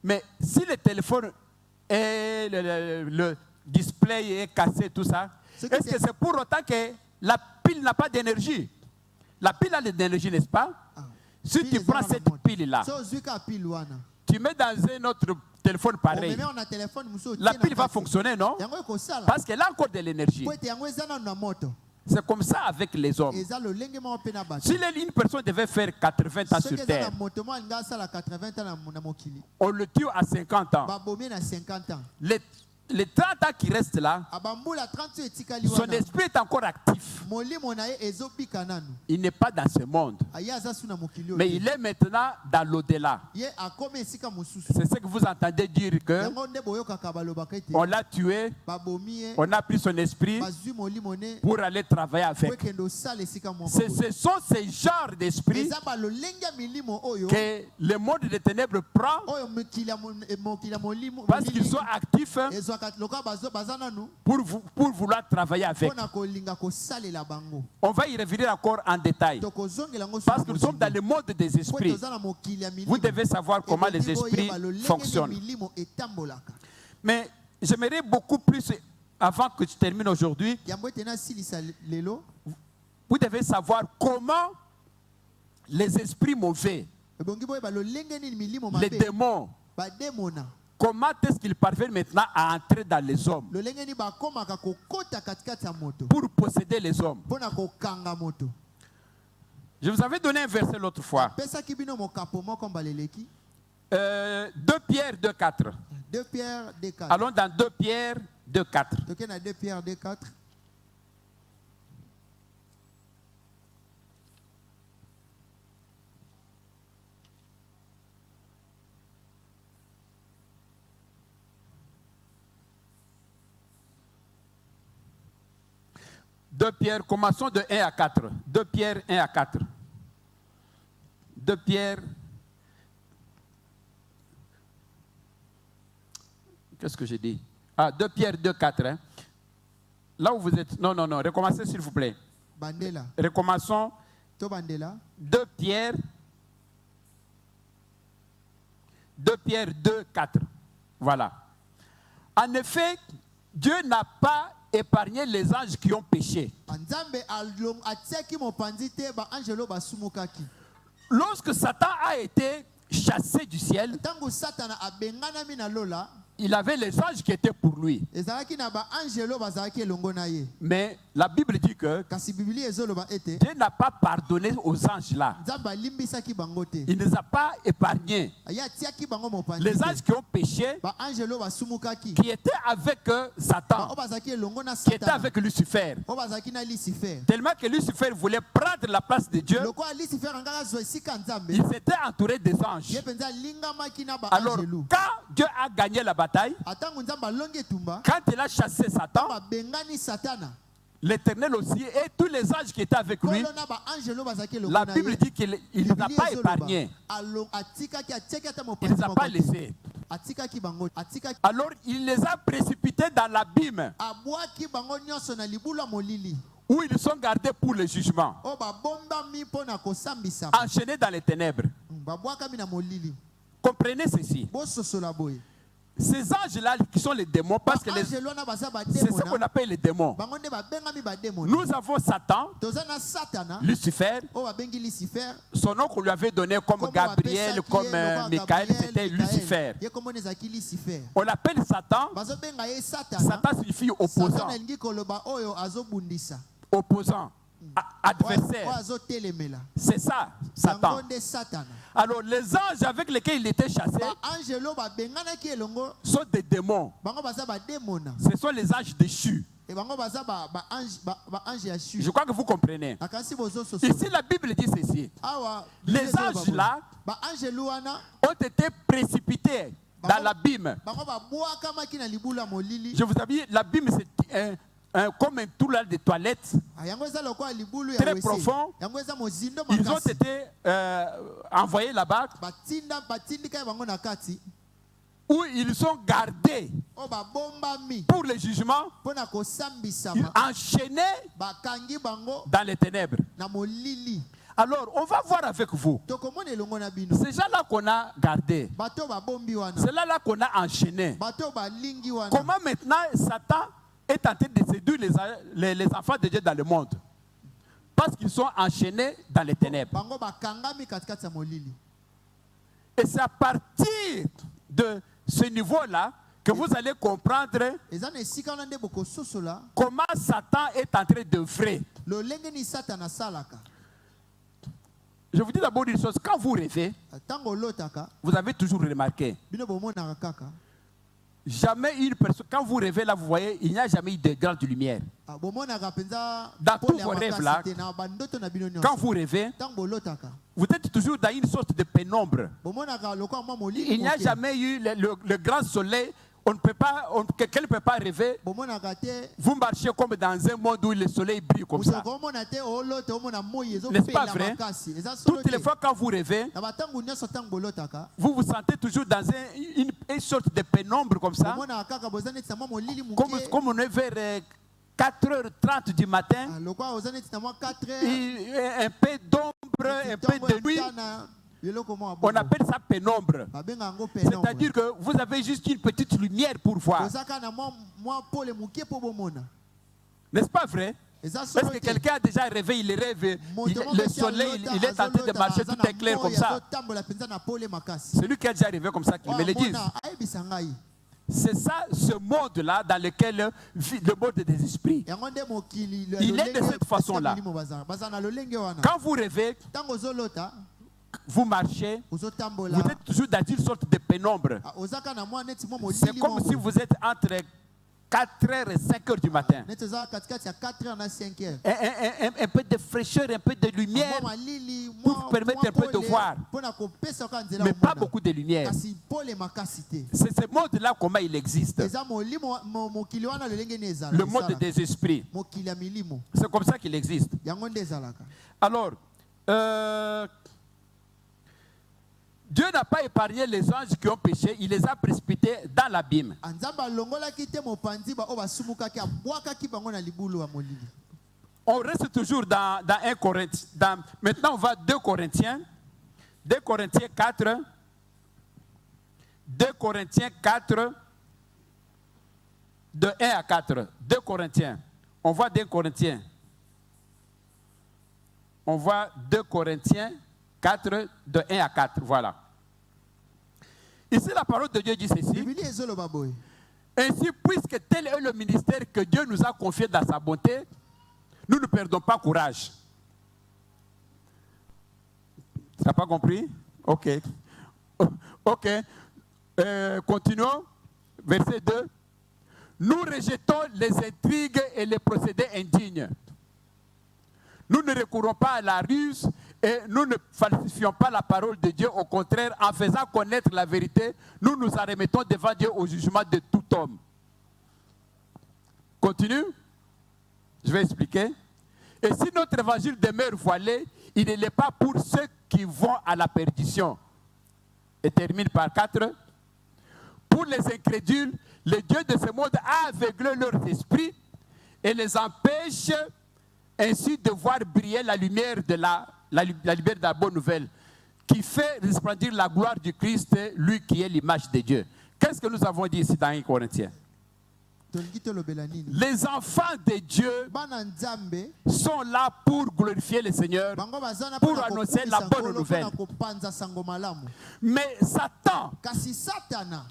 Mais si le téléphone et le display est cassé, tout ça, est-ce que c'est pour autant que la pile n'a pas d'énergie? La pile a de l'énergie, n'est-ce pas? Si tu prends cette pile-là, tu mets dans un autre téléphone pareil, la pile va fonctionner, non? Parce qu'elle a encore de l'énergie. C'est comme ça avec les hommes. Si une personne devait faire 80 ans sur terre, on le tue à 50 ans. Les 30 ans qui restent là, son esprit est encore actif. Il n'est pas dans ce monde, mais il est maintenant dans l'au-delà. C'est ce que vous entendez dire que on l'a tué, on a pris son esprit pour aller travailler avec. Ce sont ces genres d'esprit que le monde des ténèbres prend parce qu'ils sont actifs pour vouloir travailler avec. On va y revenir encore en détail. Parce que nous sommes dans le monde des esprits. Vous devez savoir comment les esprits fonctionnent. Mais j'aimerais beaucoup plus, avant que je termine aujourd'hui, vous devez savoir comment les esprits mauvais, les démons, comment est-ce qu'ils parviennent maintenant à entrer dans les hommes pour posséder les hommes. Je vous avais donné un verset l'autre fois. 2 Pierre 2,4. Allons dans 2 Pierre 2,4. Deux Pierre, commençons de 1 à 4. 2 Pierre 1 à 4. 2 Pierre. Qu'est-ce que j'ai dit? 2 Pierre 2, 4. Hein. Là où vous êtes. Non, recommencez s'il vous plaît. Bandela. Recommençons. 2 Pierre. 2 Pierre 2, 4. Voilà. En effet, Dieu n'a pas épargner les anges qui ont péché. Lorsque Satan a été chassé du ciel, il avait les anges qui étaient pour lui. Mais la Bible dit que Dieu n'a pas pardonné aux anges là. Il ne les a pas épargnés. Les anges qui ont péché, qui étaient avec Satan, qui étaient avec Lucifer. Tellement que Lucifer voulait prendre la place de Dieu, il s'était entouré des anges. Alors, quand Dieu a gagné la bataille, quand il a chassé Satan, l'Éternel aussi et tous les anges qui étaient avec lui, la Bible dit qu'il ne les a pas épargnés. Il ne les a pas laissés. Alors il les a précipités dans l'abîme où ils sont gardés pour le jugement, enchaînés dans les ténèbres. Comprenez ceci. ces anges-là qui sont les démons, parce que c'est ce qu'on appelle les démons. Nous avons Satan, Lucifer. Son nom qu'on lui avait donné comme Gabriel, comme Michael, c'était Lucifer. On l'appelle Satan. Satan signifie opposant. Opposant. Adversaire. C'est ça, Satan. Alors les anges avec lesquels il était chassé sont des démons. Ce sont les anges déchus. Je crois que vous comprenez. Ici la Bible dit ceci. Les anges là ont été précipités dans l'abîme. Je vous avais dit, l'abîme c'est comme un trou de toilette très profond. Ils ont été envoyés là-bas où ils sont gardés pour le jugement, enchaînés dans les ténèbres. Alors, on va voir avec vous. C'est gens-là qu'on a gardés. C'est là qu'on a enchaîné. Comment maintenant Satan est en train de séduire les enfants de Dieu dans le monde? Parce qu'ils sont enchaînés dans les ténèbres. Et c'est à partir de ce niveau-là que vous allez comprendre comment Satan est en train d'œuvrer. Je vous dis d'abord une chose, quand vous rêvez, vous avez toujours remarqué, jamais une personne, quand vous rêvez là, vous voyez, il n'y a jamais eu de grande lumière. Dans tous vos rêves là, quand vous rêvez, vous êtes toujours dans une sorte de pénombre. Il n'y a jamais eu le grand soleil. Quelqu'un ne peut pas rêver. Vous marchez comme dans un monde où le soleil brille comme ça. N'est-ce pas vrai? Toutes les fois quand vous rêvez, vous vous sentez toujours dans une sorte de pénombre comme ça. Comme on est vers 4h30 du matin, un peu d'ombre, un peu de nuit. On appelle ça pénombre. C'est-à-dire que vous avez juste une petite lumière pour voir. N'est-ce pas vrai? Est-ce que quelqu'un a déjà rêvé, il rêve, le soleil, il est en train de marcher, tout est clair comme ça? Celui qui a déjà rêvé comme ça, qu'il me le dise. C'est ça, ce monde-là dans lequel vit le monde des esprits. Il est de cette façon-là. Quand vous rêvez, vous marchez, vous êtes toujours dans une sorte de pénombre. C'est comme si vous êtes entre 4h et 5h du matin. Un peu de fraîcheur, un peu de lumière pour vous permettre un peu de voir. Mais pas beaucoup de lumière. C'est ce monde-là, comment il existe. Le monde des esprits. C'est comme ça qu'il existe. Alors, Dieu n'a pas épargné les anges qui ont péché, il les a précipités dans l'abîme. On reste toujours dans 1 Corinthiens. Maintenant, on va à 2 Corinthiens. 2 Corinthiens 4. 2 Corinthiens 4. De 1 à 4. 2 Corinthiens. On voit 2 Corinthiens. On voit 2 Corinthiens 4, de 1 à 4. Voilà. Ici, la parole de Dieu dit ceci. Ainsi, puisque tel est le ministère que Dieu nous a confié dans sa bonté, nous ne perdons pas courage. Tu n'as pas compris? Ok. Ok. Continuons. Verset 2. Nous rejetons les intrigues et les procédés indignes. Nous ne recourons pas à la ruse et nous ne falsifions pas la parole de Dieu. Au contraire, en faisant connaître la vérité, nous nous en remettons devant Dieu au jugement de tout homme. Continue. Je vais expliquer. Et si notre évangile demeure voilé, il ne l'est pas pour ceux qui vont à la perdition. Et termine par 4. Pour les incrédules, le Dieu de ce monde a aveuglé leur esprit et les empêche ainsi de voir briller la lumière de la lumière de la bonne nouvelle, qui fait resplendir la gloire du Christ, lui qui est l'image de Dieu. Qu'est-ce que nous avons dit ici dans 1 Corinthiens? tolingi tolobela nini Les enfants de Dieu bana nzambe sont là pour glorifier le Seigneur, bango bazana pour annoncer la bonne nouvelle. kopanza sango malamu Mais Satan kasi satana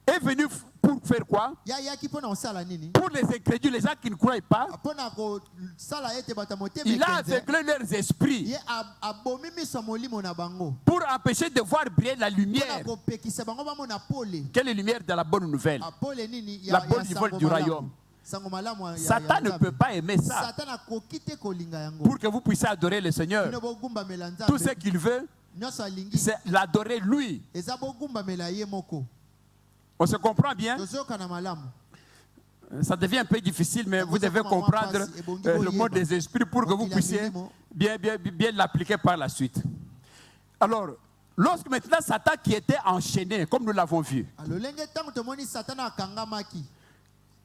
est venu pour faire quoi? yaki mpona kosala nini Pour les incrédules, les gens qui ne croient pas. mpona kosala ete bato ya motema Il a ekenze aveuglé leurs esprits ye abomi miso ya molimo na bango pour empêcher de voir briller la mpona lumière. kopekisa bango bamona pole Quelle est la lumière de la bonne nouvelle? pole nini La bonne nouvelle du royaume. sango malamu ya Satan ne peut pas aimer ça. Satan akoki te kolinga yango Pour que vous puissiez adorer le Seigneur, bino bogumbamela tout ce nzambe qu'il veut, nyonso alingi c'est l'adorer lui. eza bogumbamela ye moko On se comprend bien? tozokana malamu Ça devient un peu difficile, mais vous devez comprendre le mot des esprits pour que vous puissiez bien l'appliquer par la suite. Alors, lorsque maintenant Satan qui était enchaîné, comme nous l'avons vu, alolenge ntango tomoni satana akangamaki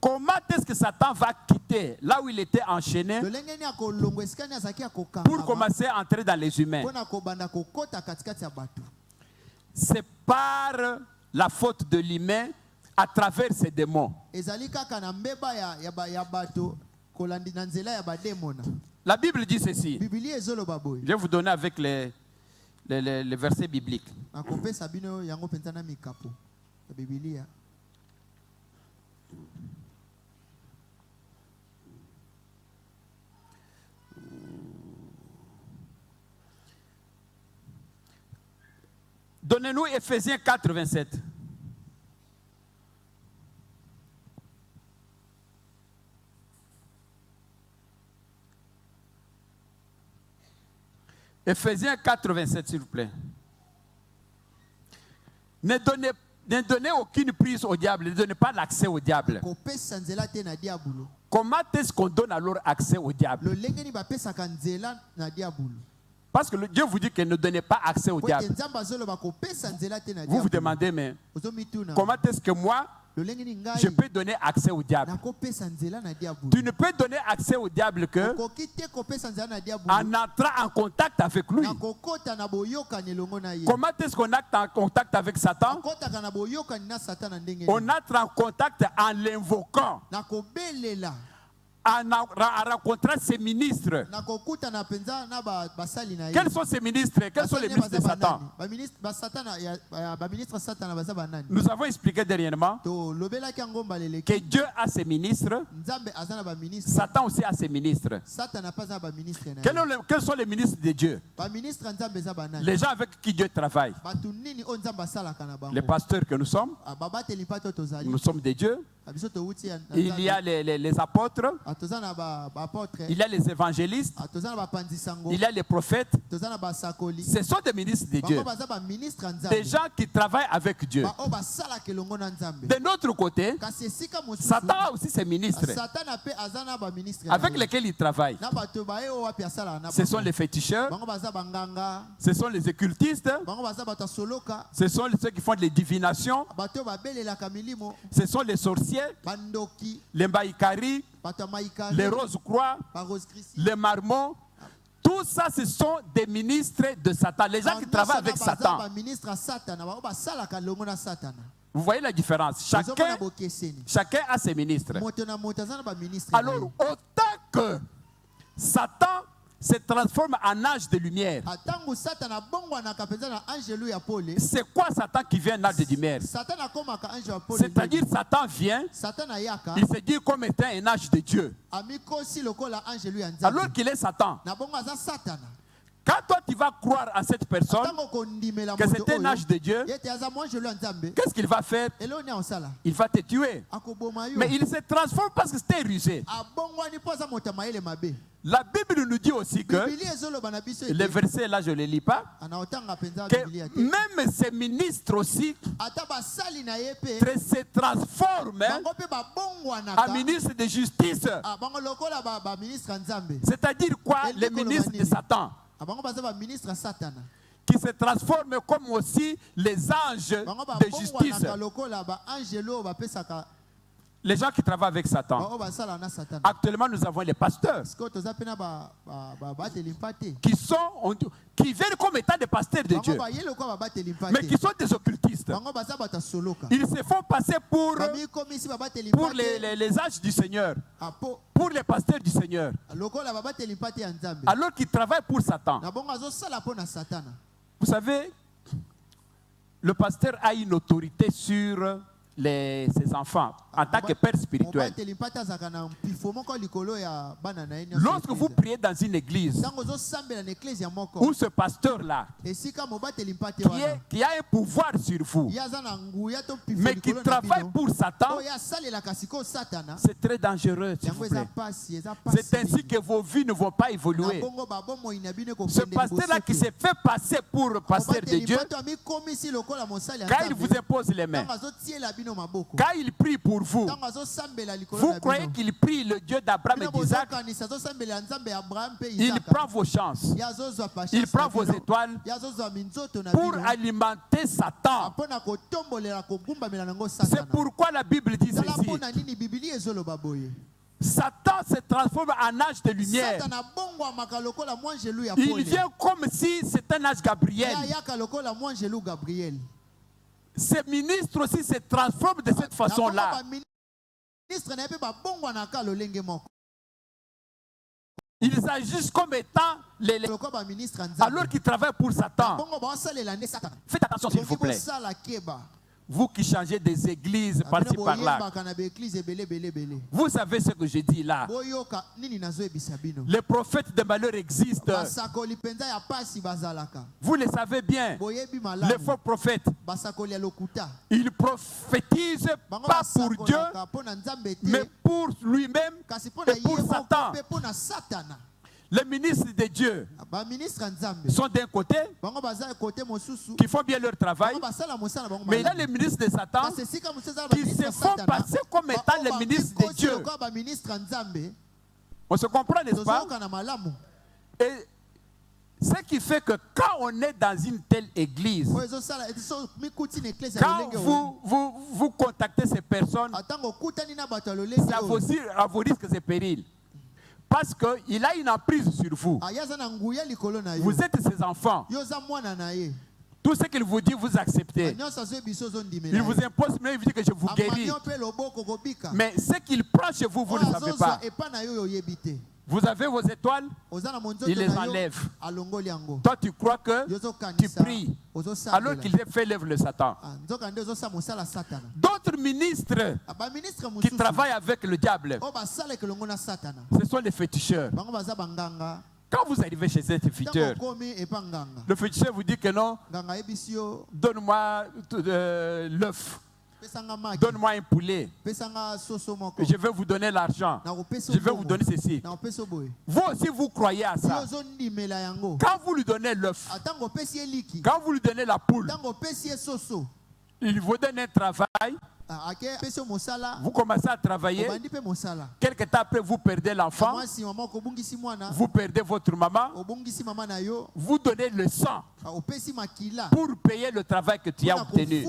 comment est-ce que Satan va quitter là où il était enchaîné lolenge nini akolongwa esika nini azalaki pour akokangama commencer à entrer dans les humains? mpona kobanda kokota katikati ya bato C'est par la faute de l'humain à travers ces démons. ezali kaka na mbeba ya bato kolandi na nzela ya bademona La Bible dit ceci. bibilia ezoloba boye Je vais vous donner avec les versets bibliques. nakopesa bino yango mpenza na mikapo ya bibilia Donnez-nous Ephésiens 4, 27. Ephésiens 4, 27, s'il vous plaît. Ne donnez aucune prise au diable, ne donnez pas l'accès au diable. kopesa nzela te na diabolo Comment est-ce qu'on donne alors accès au diable? lolenge nini bapesaka nzela na diabolo Parce que Dieu vous dit que ne donnez pas accès au po diable. ete nzambe azoloba kopesa nzela te na Vous vous diabolo demandez, mais ozomituna comment est-ce que moi, lolenge nini je ngai peux donner accès au diable? nakopesa nzela na diabolo Tu ne peux donner accès au diable que okoki te kopesa nzela na diabolo en entrant en contact avec lui. na kokota na boyokani elongo na ye Comment est-ce qu'on entre en contact avec Satan? akotaka na boyokani na satana ndenge On nini entre en contact en l'invoquant, na kobelela en rencontrant ses ministres. na kokutana mpenza na basali na ye Quels sont ces ministres? Quels sont les ministres de Satan? baministre satana baza banani Nous avons expliqué dernièrement tolobelaki yango mbaleleki que Dieu a ses ministres, nzambe aza na baministre Satan aussi a ses ministres. satana mpe aza na baministre na ye Quels sont les ministres de Dieu? baministre ya nzambe eza banani Les gens avec qui Dieu travaille. bato nini oyo nzambe asalaka na bango Les pasteurs que nous sommes, babateli mpa to tozali nous sommes de Dieu. biso towuti na Il y a les apôtres, toza na baapôtre il y a les évangélistes, toza na bapanzi sango il y a les prophètes. toza na basakoli Ce sont des ministres de Dieu. bango baza baministre ya Des nzambe gens qui travaillent avec Dieu. baoyo basalaka elongo na nzambe De notre côté, kasi esika mosusu Satan a aussi ses ministres satana mpe aza na baministre avec lesquels il travaille. na bato baye oyo wapi asalaka na Ce sont les féticheurs, bango baza banganga ce sont les occultistes, bango baza bato ya soloka ce sont ceux qui font des divinations, bato oyo babelelaka milimo ce sont les sorciers, bandoki les mbaïkari, bato ya maikari les rose-croix, barose krisi les marmots. Tout ça, ce sont des ministres de Satan, les gens qui travaillent avec Satan. baministre ya satana bango basalaka elongo na satana Vous voyez la différence? ozomona bokeseni Chacun a ses ministres. moto na moto aza na baministre na ye. Alors, autant que Satan se transforme en âge de lumière, atango satana abongwanaka mpenza na angelu ya pole c'est quoi Satan qui vient en âge de lumière? satana akomaka ange ya pole C'est-à-dire, Satan vient, satana ayaka il se dit comme étant un âge de Dieu. amikosi lokola angelu ya nzambe Alors qu'il est Satan. na bongo aza satana Quand toi tu vas croire à cette personne atango kondimela que moto c'est un âge de Dieu, ete aza mwa angelu ya nzambe qu'est-ce qu'il va faire? eloo ni aosala Il va te tuer. akoboma yo Mais il se transforme parce que c'était rusé. abongwani mpo aza moto ya mayele mabe La Bible nous dit aussi que, bibili ezoloba na biso les ete versets là je ne les lis pas, anaotanga mpenza que bibilia te même ces ministres aussi ata basali na ye mpe se transforment bango mpe babongwanaka en ministres de justice. bango lokola baministre ya nzambe C'est-à-dire quoi? Les ministres de Satan. bango baza baministre ya satana Qui se transforment comme aussi les anges bango de justice. babongwanaka lokola baangelo oyo bapesaka les gens qui travaillent avec Satan. Bao basala na Satan. Actuellement, nous avons les pasteurs Parce que toza pena ba bateli mpate. qui viennent comme étant des pasteurs de Bango Dieu, ba yelo kwa ba bateli mpate. mais qui sont des occultistes. Bango baza bata soloka. Ils se font passer pour Bami komisi ba bateli pour mpate. les âges du Seigneur, Apo pour les pasteurs du Seigneur, lokola ba bateli mpate ya Nzambe. alors qu'ils travaillent pour Satan. Na bongo azo sala pona Satana. Vous savez, le pasteur a une autorité sur ses enfants en tant que père spirituel. Lorsque vous priez dans une église où ce pasteur-là, qui a un pouvoir sur vous, mais qui travaille pour Satan, c'est très dangereux, s'il vous plaît. C'est ainsi que vos vies ne vont pas évoluer. Ce pasteur-là qui s'est fait passer pour pasteur de Dieu, quand il vous impose les mains, quand il prie pour vous, vous croyez qu'il prie le Dieu d'Abraham et d'Isaac, il prend vos chances, il prend vos étoiles pour alimenter Satan. C'est pourquoi la Bible dit ceci. Satan se transforme en âge de lumière. Il vient comme si c'était un âge Gabriel. Ces ministres aussi se transforment de cette façon-là. Ils agissent comme étant alors qu'ils travaillent pour Satan. Faites attention, s'il vous plaît. Vous qui changez des églises par-ci par-là, vous savez ce que je dis là. Les prophètes de malheur existent. Vous le savez bien. Les faux prophètes, ils prophétisent pas pour Dieu, mais pour lui-même et pour Satan. Les ministres de Dieu sont d'un côté, qui font bien leur travail, mais il y a les ministres de Satan qui se font passer comme étant les ministres de Dieu. On se comprend, n'est-ce pas? Et ce qui fait que quand on est dans une telle église, quand vous contactez ces personnes, c'est à vos risques et périls. Parce qu'il a une emprise sur vous. Vous êtes ses enfants. Tout ce qu'il vous dit, vous acceptez. Il vous impose, mais il vous dit que je vous guéris. Mais ce qu'il prend chez vous, vous ne savez pas. Vous avez vos étoiles, il les enlève. Toi, tu crois que tu pries, alors qu'il fait lève le Satan. D'autres ministres qui travaillent avec le diable, ce sont les féticheurs. Quand vous arrivez chez cet féticheur, le féticheur vous dit que non, donne-moi l'œuf. Donne-moi un poulet. Je vais vous donner l'argent. Je vais vous donner ceci. Vous aussi, vous croyez à ça. Quand vous lui donnez l'œuf, quand vous lui donnez la poule, il vous donne un travail. Vous commencez à travailler. Quelque temps après, vous perdez l'enfant. Vous perdez votre maman. Vous donnez le sang pour payer le travail que tu as obtenu.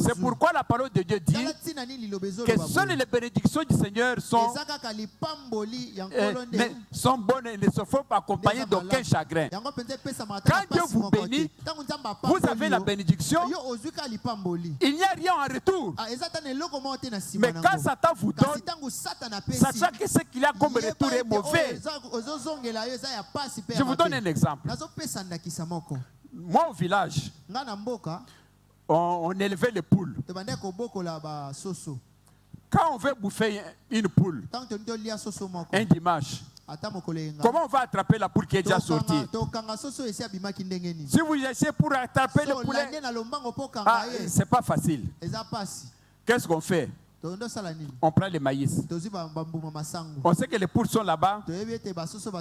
C'est pourquoi la parole de Dieu dit que seules les bénédictions du Seigneur sont bonnes et ne se font pas accompagner d'aucun chagrin. Quand Dieu vous bénit, vous avez la bénédiction. Il n'y a rien en retour. Mais quand Satan vous donne, sachant que ce qu'il a comme retour est mauvais. Je vous donne un exemple. Moi, au village, on élevait les poules. Quand on veut bouffer une poule, un dimanche, comment on va attraper la poule qui est déjà sortie? Si vous essayez pour attraper le poulet, c'est pas facile. Qu'est-ce qu'on fait? On prend le maïs. On sait que les poules sont là-bas.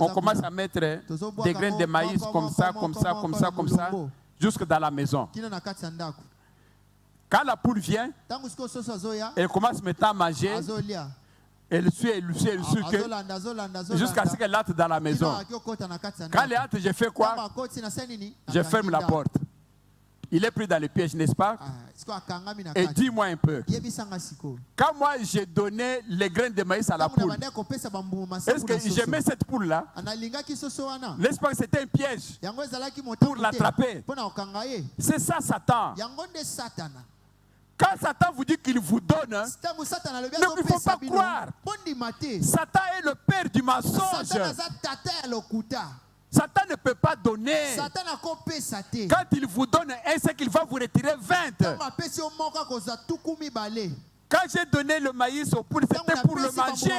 On commence à mettre des graines de maïs comme ça, jusque dans la maison. Quand la poule vient, elle commence maintenant à manger. Elle suit jusqu'à ce qu'elle entre dans la maison. Quand elle entre, je fais quoi? Je ferme la porte. il est pris dans le piège, n'est-ce pas? Et dis-moi un peu. Quand moi j'ai donné les graines de maïs à la poule, est-ce que j'aimais cette poule-là? N'est-ce pas que c'était un piège pour l'attraper? C'est ça Satan. Quand Satan vous dit qu'il vous donne, ne il faut pas croire. Satan est le père du mensonge. Satan ne peut pas donner. Quand il vous donne un, c'est qu'il va vous retirer 20. Quand j'ai donné le maïs aux poules, c'était pour le manger.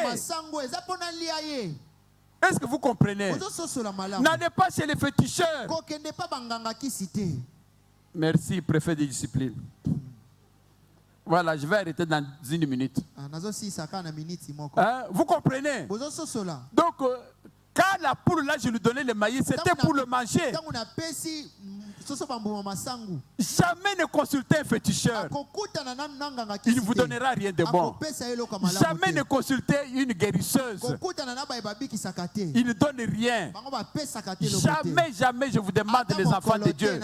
Est-ce que vous comprenez? N'allez pas chez les féticheurs. Merci, préfet de discipline. Voilà, je vais arrêter dans une minute. Hein? Vous comprenez? Donc, quand la poule là, je lui donnais le maïs, c'était pour le manger. Jamais ne consultez un féticheur. Il ne vous donnera rien de bon. Jamais ne consultez une guérisseuse. Il ne donne rien. Jamais, jamais je vous demande les enfants de Dieu.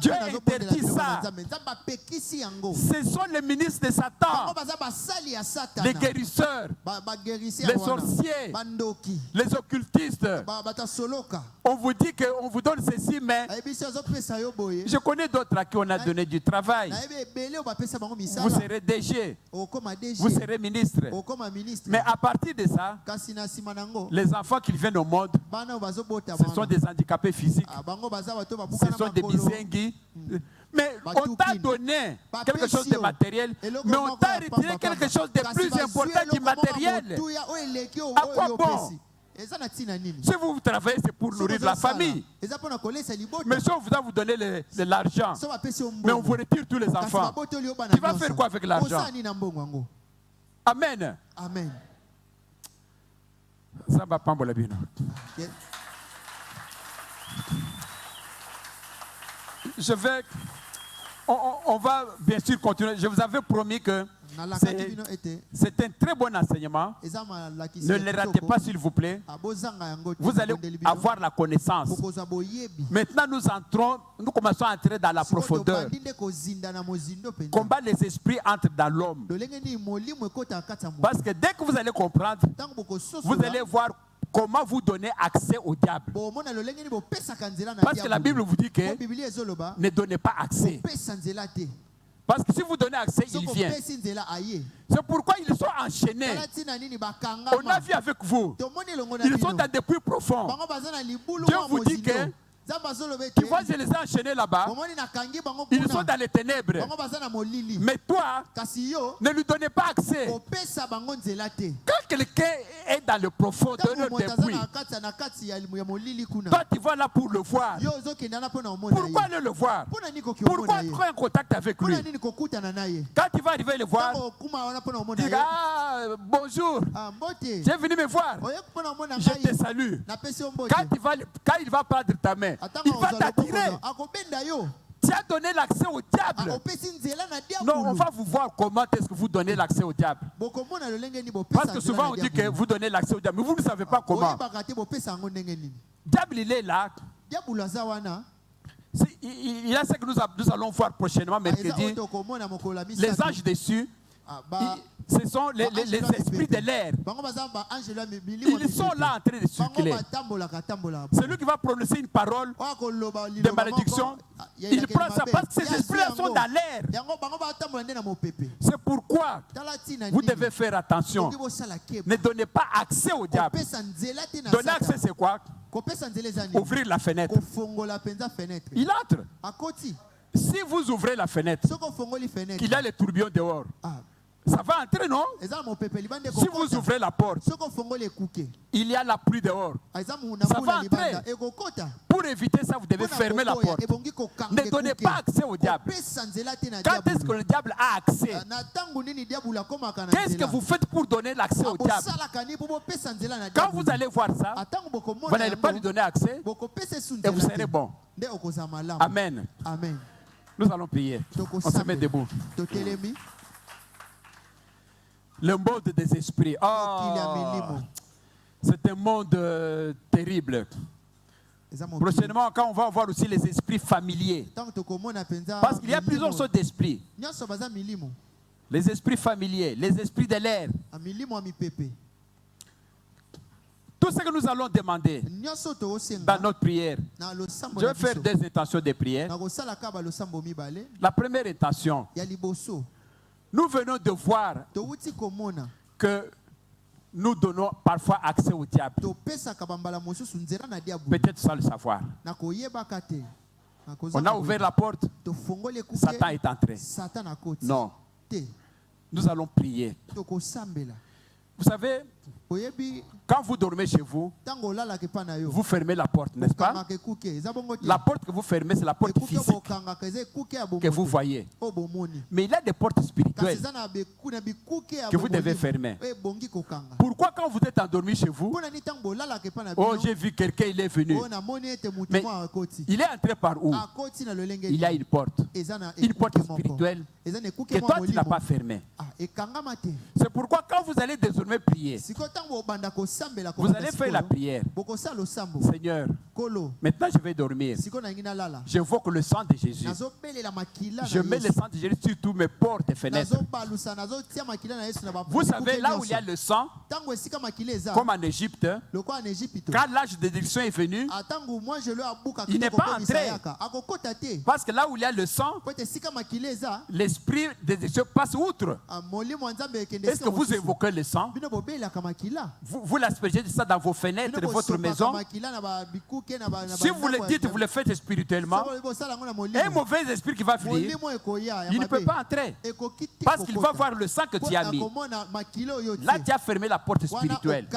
Dieu interdit ça. Ce sont les ministres de Satan. Les guérisseurs. Les sorciers. Les occultistes. On vous dit qu'on vous donne ceci, mais je connais d'autres à qui on a donné du travail. Vous serez DG. Vous serez ministre. Mais à partir de ça, les enfants qui viennent au monde, ce sont des handicapés physiques. Ce sont des bisenguis. Mais on t'a donné quelque chose de matériel, mais on t'a retiré quelque chose de plus important du matériel. À quoi bon? Si vous travaillez, c'est pour nourrir la famille. Mais si on doit vous donner de l'argent, mais on vous retire tous les enfants, tu vas faire quoi avec l'argent? Amen. Amen. Ça va pas la bien. Je vais. On va bien sûr continuer. Je vous avais promis que c'est un très bon enseignement. Ne le ratez pas, s'il vous plaît. Vous allez avoir la connaissance. Maintenant, nous commençons à entrer dans la profondeur. Combat les esprits entrent dans l'homme. Parce que dès que vous allez comprendre, vous allez voir comment vous donner accès au diable. Parce que la Bible vous dit que ne donnez pas accès. Parce que si vous donnez accès, il vient. C'est pourquoi ils sont enchaînés. On a vu avec vous. Ils sont dans des puits profonds. Dieu vous dit que tu vois, je les ai enchaînés là-bas. Ils sont dans les ténèbres. Mais toi, ne lui donnez pas accès. Quand quelqu'un est dans le profondeur des puits, toi tu vas là pour le voir. Pourquoi aller le voir? Pourquoi être en contact avec lui? Quand tu vas arriver le voir, tu dis bonjour, j'ai venu me voir. Je te salue. Quand il va prendre ta main, il va t'attirer. Tu as donné l'accès au diable. Non, on va vous voir comment est-ce que vous donnez l'accès au diable. Parce que souvent on dit que vous donnez l'accès au diable, mais vous ne savez pas comment. Le diable, il est là. Il y a ce que nous allons voir prochainement, mercredi. Les anges dessus. Ce sont les esprits de l'air. Ils sont là en train de circuler. Celui qui va prononcer une parole de malédiction, il prend ça parce que ces esprits-là sont dans l'air. C'est pourquoi vous devez faire attention. Ne donnez pas accès au diable. Donner accès, c'est quoi? Ouvrir la fenêtre. Il entre. Si vous ouvrez la fenêtre, qu'il y a les tourbillons dehors, ça va entrer, non? Si vous ouvrez la porte, il y a la pluie dehors. Ça va entrer. Pour éviter ça, vous devez fermer la porte. Ne donnez pas accès au diable. Quand est-ce que le diable a accès? Qu'est-ce que vous faites pour donner l'accès au diable? Quand vous allez voir ça, vous n'allez pas lui donner accès et vous serez bon. Amen. Nous allons prier. On se met debout. Le monde des esprits. Oh, c'est un monde terrible. Prochainement, quand on va voir aussi les esprits familiers. Parce qu'il y a plusieurs sortes d'esprits. Les esprits familiers, les esprits de l'air. Tout ce que nous allons demander dans notre prière, je vais faire des intentions de prière. La première intention, nous venons de voir que nous donnons parfois accès au diable. Peut-être sans le savoir. On a ouvert la porte, Satan est entré. Non, nous allons prier. Vous savez, quand vous dormez chez vous, vous fermez la porte, n'est-ce pas? La porte que vous fermez, c'est la porte physique que vous voyez. Mais il y a des portes spirituelles que vous devez fermer. Pourquoi quand vous êtes endormi chez vous, oh j'ai vu quelqu'un, il est venu. Mais il est entré par où? Il y a une porte spirituelle que toi tu n'as pas fermée. C'est pourquoi quand vous allez désormais prier, vous allez faire la prière. Seigneur, maintenant je vais dormir. J'invoque le sang de Jésus. Je mets le sang de Jésus sur toutes mes portes et fenêtres. Vous savez, là où il y a le sang, comme en Égypte, quand l'âge de déliction est venu, il n'est pas entré. Parce que là où il y a le sang, l'esprit de déliction passe outre. Est-ce que vous évoquez le sang? Vous l'aspergez de ça dans vos fenêtres de votre maison. Si vous le dites, vous le faites spirituellement, un mauvais esprit qui va venir, il ne peut pas entrer. Parce qu'il va voir le sang que tu as mis. Là, tu as fermé la porte spirituelle.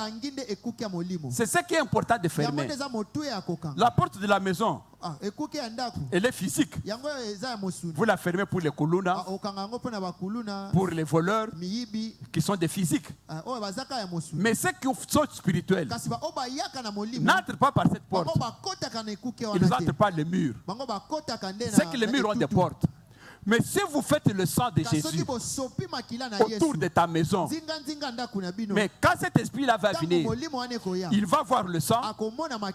C'est ce qui est important de fermer. La porte de la maison, elle est physique. Vous la fermez pour les kuluna, pour les voleurs qui sont des physiques. Mais ceux qui sont spirituels n'entrent pas par cette porte. Ils n'entrent pas les murs. C'est que les murs ont des portes. Mais si vous faites le sang de Jésus autour de ta maison, mais quand cet esprit-là va venir, il va voir le sang,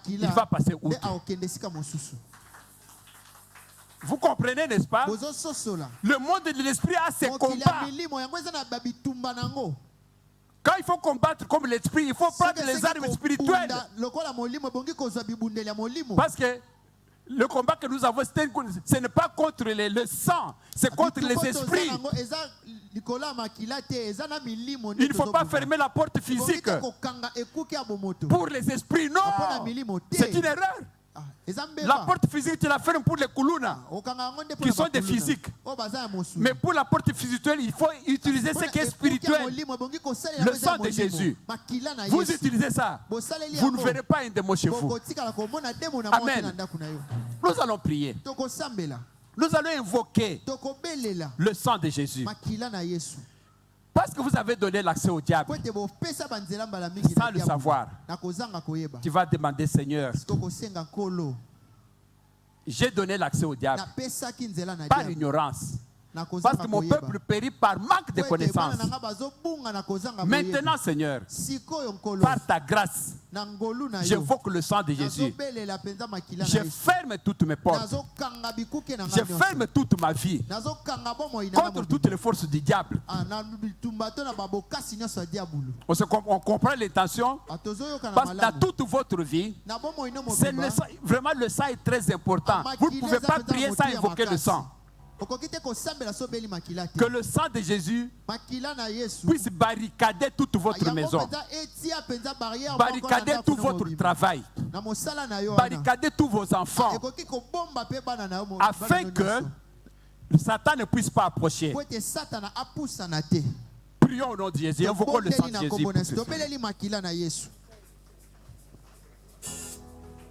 il va passer outre. Vous comprenez, n'est-ce pas? Le monde de l'esprit a ses combats. Quand il faut combattre comme l'esprit, il faut prendre les armes spirituelles. Parce que le combat que nous avons, ce n'est pas contre le sang, c'est contre les esprits. Il ne faut pas fermer la porte physique pour les esprits. Non, c'est une erreur. La porte physique, tu la fermes pour les kuluna, qui sont des physiques. Mais pour la porte spirituelle, il faut utiliser ce qui est spirituel. Le sang de Jésus. Vous utilisez ça. Vous ne verrez pas un démon chez vous. Amen. Nous allons prier. Nous allons invoquer le sang de Jésus. Parce que vous avez donné l'accès au diable sans le savoir. Tu vas demander, Seigneur, j'ai donné l'accès au diable par ignorance. Parce que mon peuple périt par manque de connaissances. Maintenant, Seigneur, par ta grâce, j'invoque le sang de Jésus. Je ferme toutes mes portes. Je ferme toute ma vie contre toutes les forces du diable. On comprend l'intention. Parce que dans toute votre vie, vraiment le sang est très important. Vous ne pouvez pas prier sans invoquer le sang. Que le sang de Jésus puisse barricader toute votre maison, barricader tout votre travail, barricader tous vos enfants, afin que Satan ne puisse pas approcher. Prions au nom de Jésus, invoquons le sang de Jésus.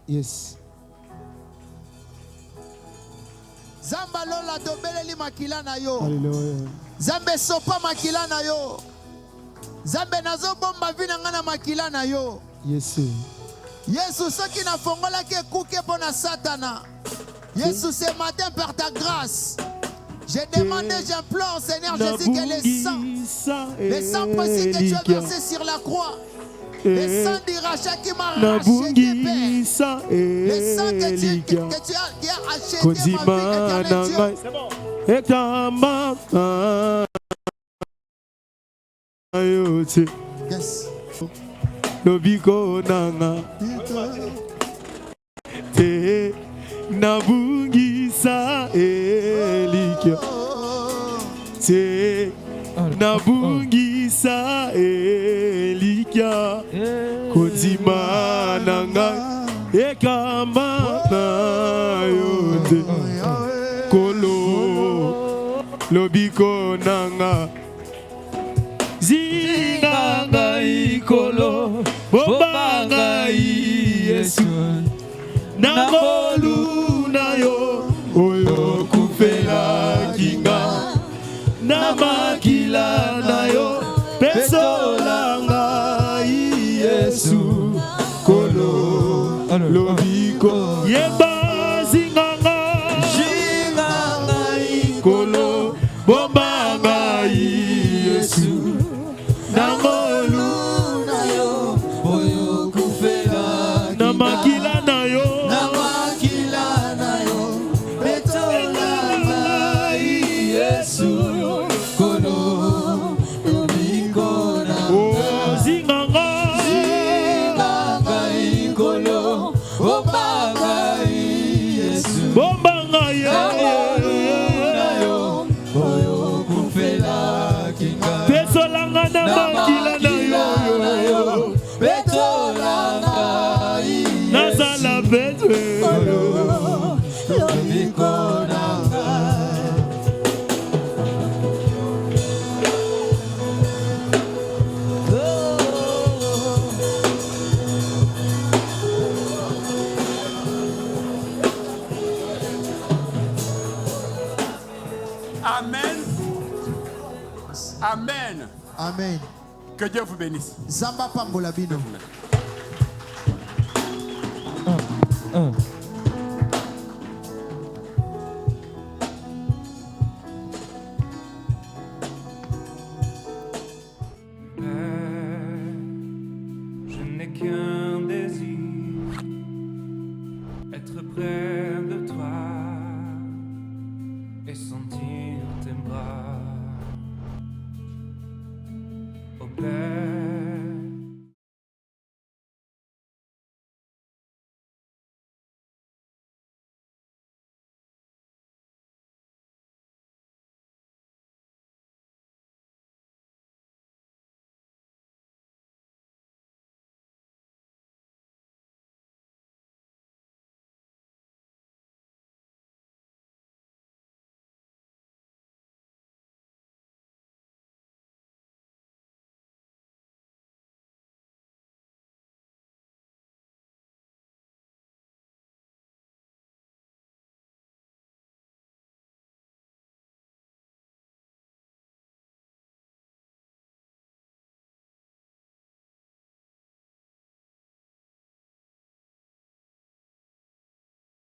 Yes. Zamba lola dobeleli makila na yo. Hallelujah. Zambe sopa makila na yo. Zambe nazo bomba vina ngana makila na yo. Yes. Yesu soki na fongola ke kuke pona satana. Yesu ce matin par ta grâce, j'ai demandé, j'implore Seigneur Jésus que le sang précieux que tu as versé sur la croix, le sang du rachat qui m'a racheté, Père, le sang qui a acheté ma vie éternelle, Dieu. Yes. Lobiko nanga te nabungisa elikia te nabungisa elikia konzima nanga ekamba na yote kolo lobiko nanga zinganga ikolo bobanga Yesu nangolu na yo oyo kufela kinga na makila na yo pesolanga Yesu kolo lobiko yeba zinganga ikolo bobanga Yesu nangolu na yo oyo kufela na makila na yo betola Yesu kolo lobiko na zinganga ikolo bombanga Yesu bombanga yo oyo kufela kinga pesolanga na makila na yo betolanga nazala betwe lobiko nanga. Amen. Amen. Amen. Que Dieu vous bénisse. Zamba pambola bino. Je n'ai qu'un désir, être près de toi et sentir tes bras.